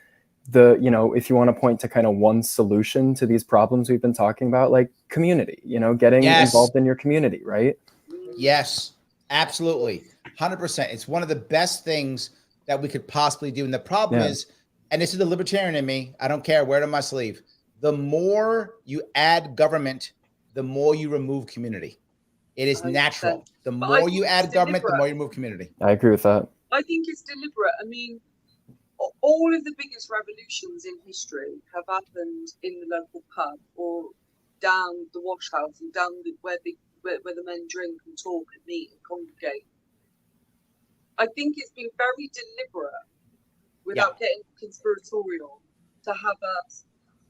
if you want to point to kind of one solution to these problems we've been talking about, like community, getting involved in your community, right? Yes, absolutely. 100%. It's one of the best things that we could possibly do. And the problem is, and this is the libertarian in me, I don't care, wear it on my sleeve. The more you add government, the more you remove community. It is natural. The more you add government, the more you remove community. I agree with that. I think it's deliberate. I mean, all of the biggest revolutions in history have happened in the local pub or down the wash house and down where the men drink and talk and meet and congregate. I think it's been very deliberate, without getting conspiratorial, to have us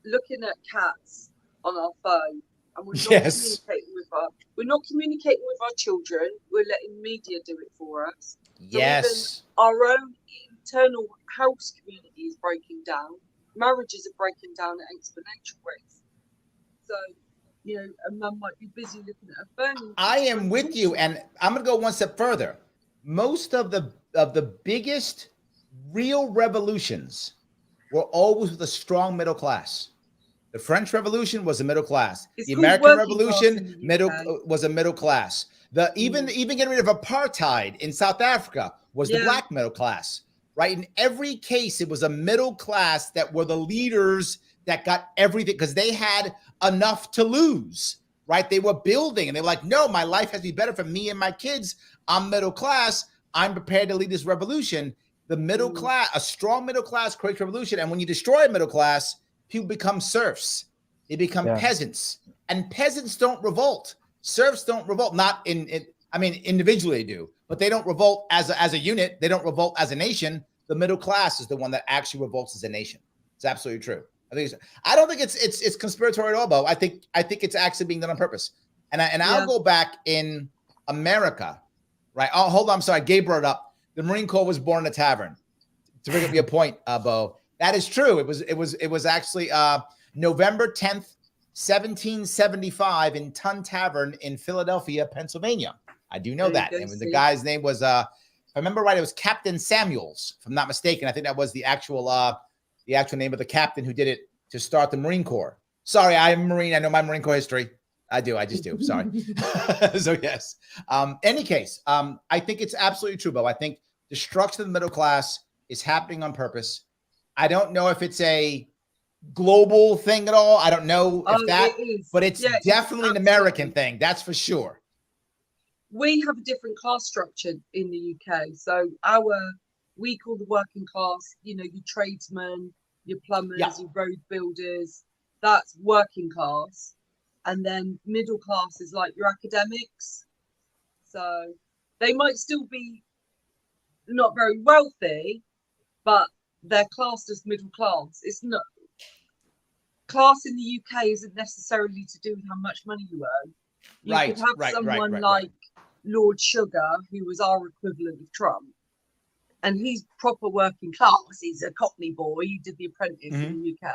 looking at cats on our phone, and we're not communicating with our children. We're letting media do it for us. Yes. So our own internal house community is breaking down. Marriages are breaking down at exponential rates. So, a mum might be busy looking at her phone. I am with you, and I'm going to go one step further. Most of the biggest real revolutions were always with a strong middle class. The French Revolution was a middle class. The American Revolution was a middle class. Even getting rid of apartheid in South Africa was the black middle class. Right. In every case, it was a middle class that were the leaders that got everything because they had enough to lose. Right. They were building and they were like, no, my life has to be better for me and my kids. I'm middle class. I'm prepared to lead this revolution. The middle class, a strong middle class creates revolution. And when you destroy a middle class, people become serfs. They become peasants, and peasants don't revolt. Serfs don't revolt. Not individually they do, but they don't revolt as a unit. They don't revolt as a nation. The middle class is the one that actually revolts as a nation. It's absolutely true. I don't think it's conspiratorial at all, Bo. I think it's actually being done on purpose. And I'll go back in America, right? Oh, hold on. I'm sorry. Gabe brought it up. The Marine Corps was born in a tavern. To bring up your point, Bo, that is true. It was actually November 10th, 1775 in Tun Tavern in Philadelphia, Pennsylvania. I do know that. And the guy's name was, if I remember right, it was Captain Samuels, if I'm not mistaken. I think that was the actual name of the captain who did it to start the Marine Corps. Sorry, I'm a Marine. I know my Marine Corps history. I just do. Sorry. So yes. Any case, I think it's absolutely true, Bo. I think destruction of the middle class is happening on purpose. I don't know if it's a global thing at all. I don't know if that, but it's definitely an American thing. That's for sure. We have a different class structure in the UK. So we call the working class, your tradesmen, your plumbers, your road builders. That's working class. And then middle class is like your academics. So they might still be not very wealthy, but they're classed as middle class. It's not. Class in the UK isn't necessarily to do with how much money you earn. You could have someone like Lord Sugar, who was our equivalent of Trump, and he's proper working class. He's a Cockney boy. He did The Apprentice in the UK,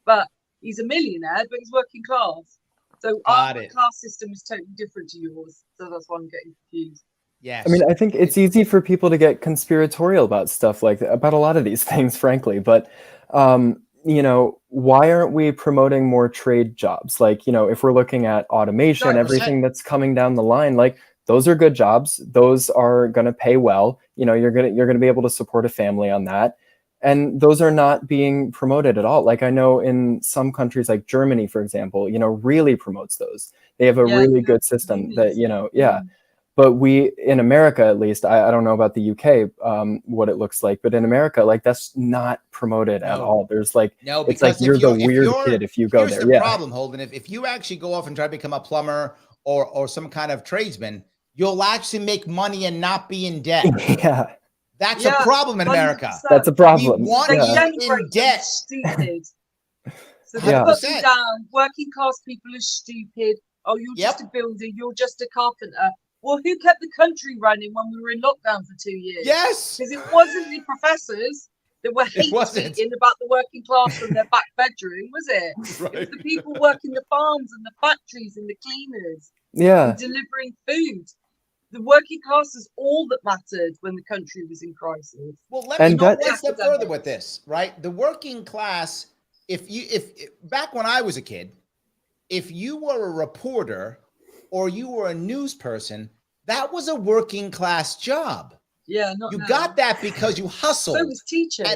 but he's a millionaire, but he's working class. So our class system is totally different to yours. So that's why I'm getting confused. Yes. I mean, I think it's easy for people to get conspiratorial about stuff like that, about a lot of these things, frankly. But, why aren't we promoting more trade jobs? Like, if we're looking at automation, 100%. everything that's coming down the line, like those are good jobs. Those are going to pay well. You're going to be able to support a family on that. And those are not being promoted at all. Like I know in some countries like Germany, for example, really promotes those. They have a really good system that, But we, in America at least, I don't know about the UK, what it looks like, but in America, like that's not promoted at all. There's like, no, it's like you're the weird kid if you go there. Here's the problem, Holden. If you actually go off and try to become a plumber or some kind of tradesman, you'll actually make money and not be in debt. Yeah. That's a problem in America. 100%. That's a problem. We want you in debt. Stupid. So they put them down. Working class people are stupid. Oh, you're just a builder. You're just a carpenter. Well, who kept the country running when we were in lockdown for 2 years? Yes. Because it wasn't the professors that were hating about the working class from their back bedroom, was it? Right. It was the people working the farms and the factories and the cleaners. Yeah. And delivering food. The working class is all that mattered when the country was in crisis. Well, let me go one step further with this, right? The working class, if back when I was a kid, if you were a reporter or you were a news person, that was a working class job. Yeah, you got that because you hustled. So was teaching.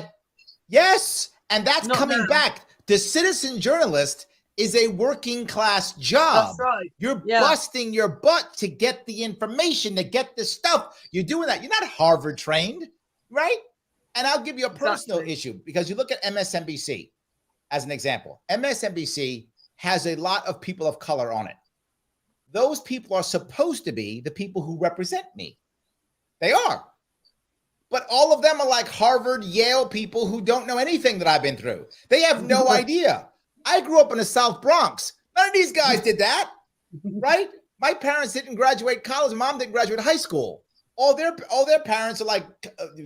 Yes, and that's coming back. The citizen journalist is a working class job. That's right. You're busting your butt to get the information, to get the stuff. You're doing that. You're not Harvard trained, right? And I'll give you a personal issue because you look at MSNBC as an example. MSNBC has a lot of people of color on it. Those people are supposed to be the people who represent me. They are. But all of them are like Harvard, Yale people who don't know anything that I've been through. They have no idea. I grew up in the South Bronx. None of these guys did that, right? My parents didn't graduate college. Mom didn't graduate high school. All their parents are like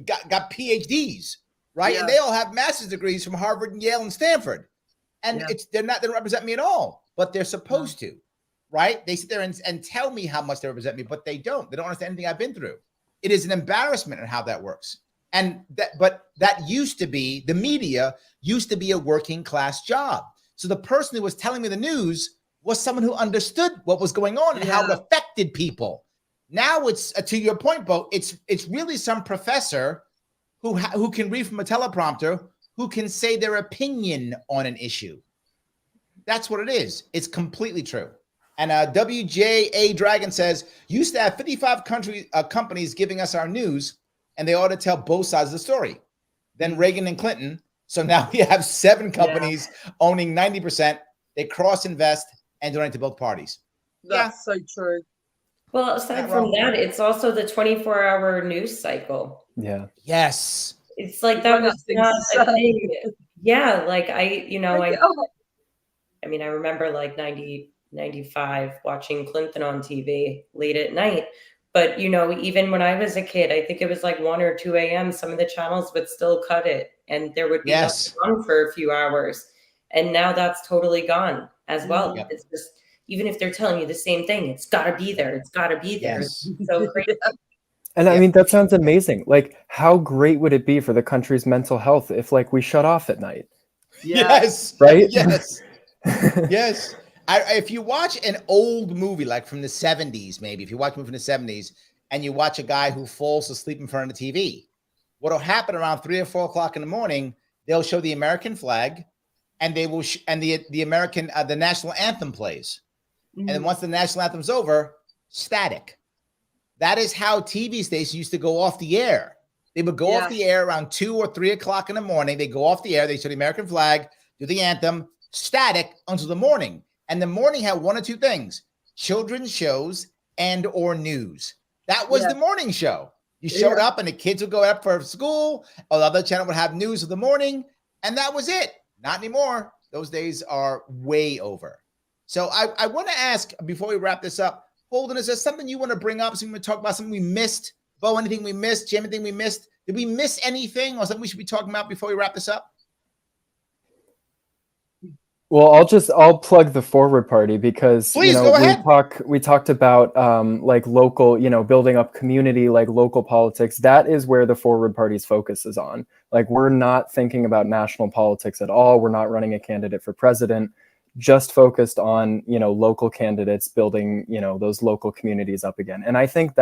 got PhDs, right? Yeah. And they all have master's degrees from Harvard and Yale and Stanford. And they don't represent me at all, but they're supposed to, right? They sit there and tell me how much they represent me, but they don't. They don't understand anything I've been through. It is an embarrassment in how that works. But that used to be, the media used to be a working class job. So the person who was telling me the news was someone who understood what was going on and how it affected people. Now it's, to your point, Bo, it's really some professor who can read from a teleprompter, who can say their opinion on an issue. That's what it is. It's completely true. And WJA Dragon says, used to have 55 companies giving us our news, and they ought to tell both sides of the story. Then Reagan and Clinton. So now we have 7 companies owning 90%. They cross-invest and donate to both parties. That's so true. Well, aside from that, it's also the 24-hour news cycle. Yeah. Yes. It's like that was not a thing. Yeah, like I mean, I remember like 95 watching Clinton on TV late at night. But, even when I was a kid, I think it was like 1 or 2 a.m., some of the channels would still cut it and there would be nothing on for a few hours. And now that's totally gone as well. Yep. It's just, even if they're telling you the same thing, it's got to be there. It's got to be there. Yes. It's so crazy. And I mean, that sounds amazing. Like, how great would it be for the country's mental health if like we shut off at night? Yes. Right? Yes. Yes. If you watch an old movie, like from the 70s, maybe, if you watch a movie from the 70s and you watch a guy who falls asleep in front of the TV, what'll happen around 3 or 4 o'clock in the morning, they'll show the American flag and they will, the American, the national anthem plays. Mm-hmm. And then once the national anthem's over, static. That is how TV stations used to go off the air. They would go off the air around 2 or 3 o'clock in the morning. They go off the air. They show the American flag, do the anthem, static until the morning. And the morning had 1 or 2 things: children's shows and or news. That was the morning show. You showed up and the kids would go up for school. Or the other channel would have news of the morning. And that was it. Not anymore. Those days are way over. So I want to ask, before we wrap this up, Holden, is there something you want to bring up? Something we talk about, something we missed? Bo, anything we missed? Jim, anything we missed? Did we miss anything or something we should be talking about before we wrap this up? Well, I'll plug the Forward Party because Please, go ahead. we talked about like local, building up community, like local politics. That is where the Forward Party's focus is on. Like, we're not thinking about national politics at all. We're not running a candidate for president, just focused on, local candidates, building, those local communities up again. And I think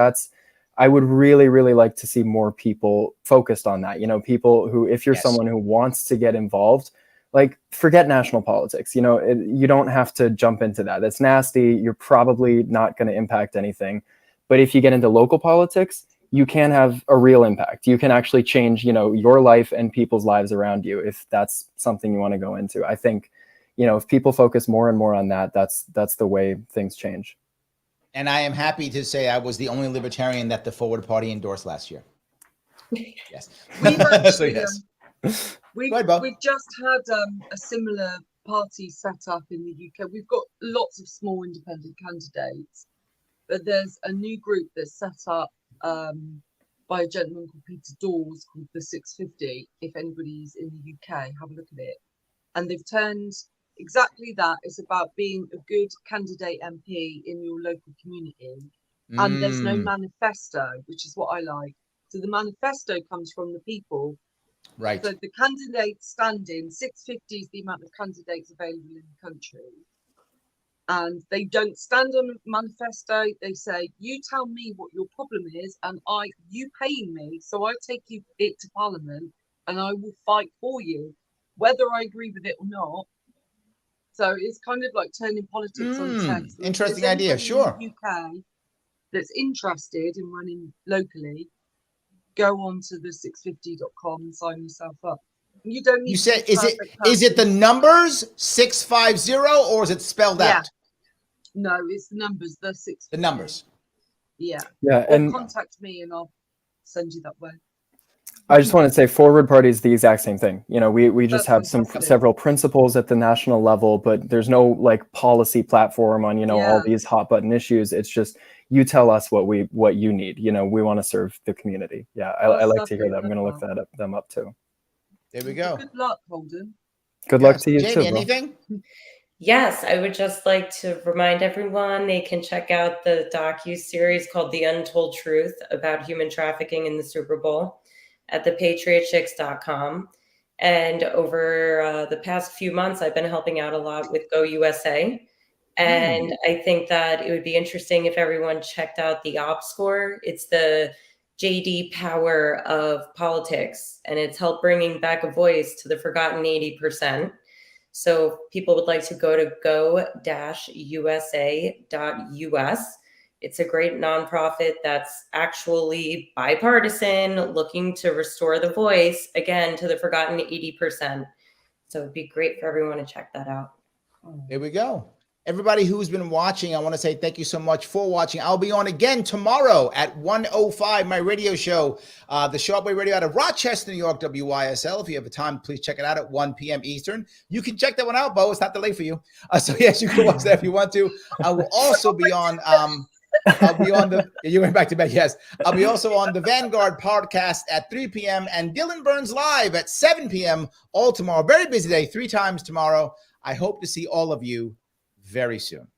I would really, really like to see more people focused on that. People who, if you're someone who wants to get involved, like, forget national politics. You don't have to jump into that. That's nasty. You're probably not going to impact anything. But if you get into local politics, you can have a real impact. You can actually change, your life and people's lives around you if that's something you want to go into. I think, if people focus more and more on that, that's the way things change. And I am happy to say I was the only libertarian that the Forward Party endorsed last year. Yes. We've actually, yes. We've just had a similar party set up in the UK. We've got lots of small independent candidates, but there's a new group that's set up by a gentleman called Peter Dawes called the 650. If anybody's in the UK, have a look at it. And they've turned exactly that. It's about being a good candidate MP in your local community. And there's no manifesto, which is what I like. So the manifesto comes from the people. Right. So the candidates standing, 650 is the amount of candidates available in the country. And they don't stand on a manifesto. They say, you tell me what your problem is, and you paying me, so I take it to Parliament, and I will fight for you, whether I agree with it or not. So it's kind of like turning politics on its head. So interesting idea, sure. In the UK that's interested in running locally, go on to the 650.com and sign yourself up. You don't need. You said, is it the numbers 650 or is it spelled out? No, it's the numbers. The 650. The numbers. Yeah. Yeah, or and contact me and I'll send you that way. I just want to say Forward Party is the exact same thing. We just have several principles at the national level, but there's no like policy platform on, all these hot button issues. It's just, you tell us what you need. We want to serve the community. Yeah. I like to hear that. I'm going to look them up too. There we go. Good luck, Holden. Good luck to you Jamie, too. Anything? Yes, I would just like to remind everyone they can check out the docu-series called The Untold Truth about human trafficking in the Super Bowl at thepatriotchicks.com. And over the past few months, I've been helping out a lot with Go USA. And I think that it would be interesting if everyone checked out the Ops Score. It's the JD Power of politics, and it's helped bringing back a voice to the forgotten 80%. So if people would like to go to go-usa.us. It's a great nonprofit that's actually bipartisan, looking to restore the voice, again, to the forgotten 80%. So it'd be great for everyone to check that out. There we go. Everybody who's been watching, I want to say thank you so much for watching. I'll be on again tomorrow at 1:05, my radio show, the Sharpe Radio out of Rochester, New York, WYSL. If you have a time, please check it out at 1 p.m. Eastern. You can check that one out, Bo. It's not delayed for you. So yes, you can watch that if you want to. I will also be on, you went back to bed, yes. I'll be also on the Vanguard podcast at 3 p.m. and Dylan Burns Live at 7 p.m. all tomorrow. Very busy day, 3 times tomorrow. I hope to see all of you very soon.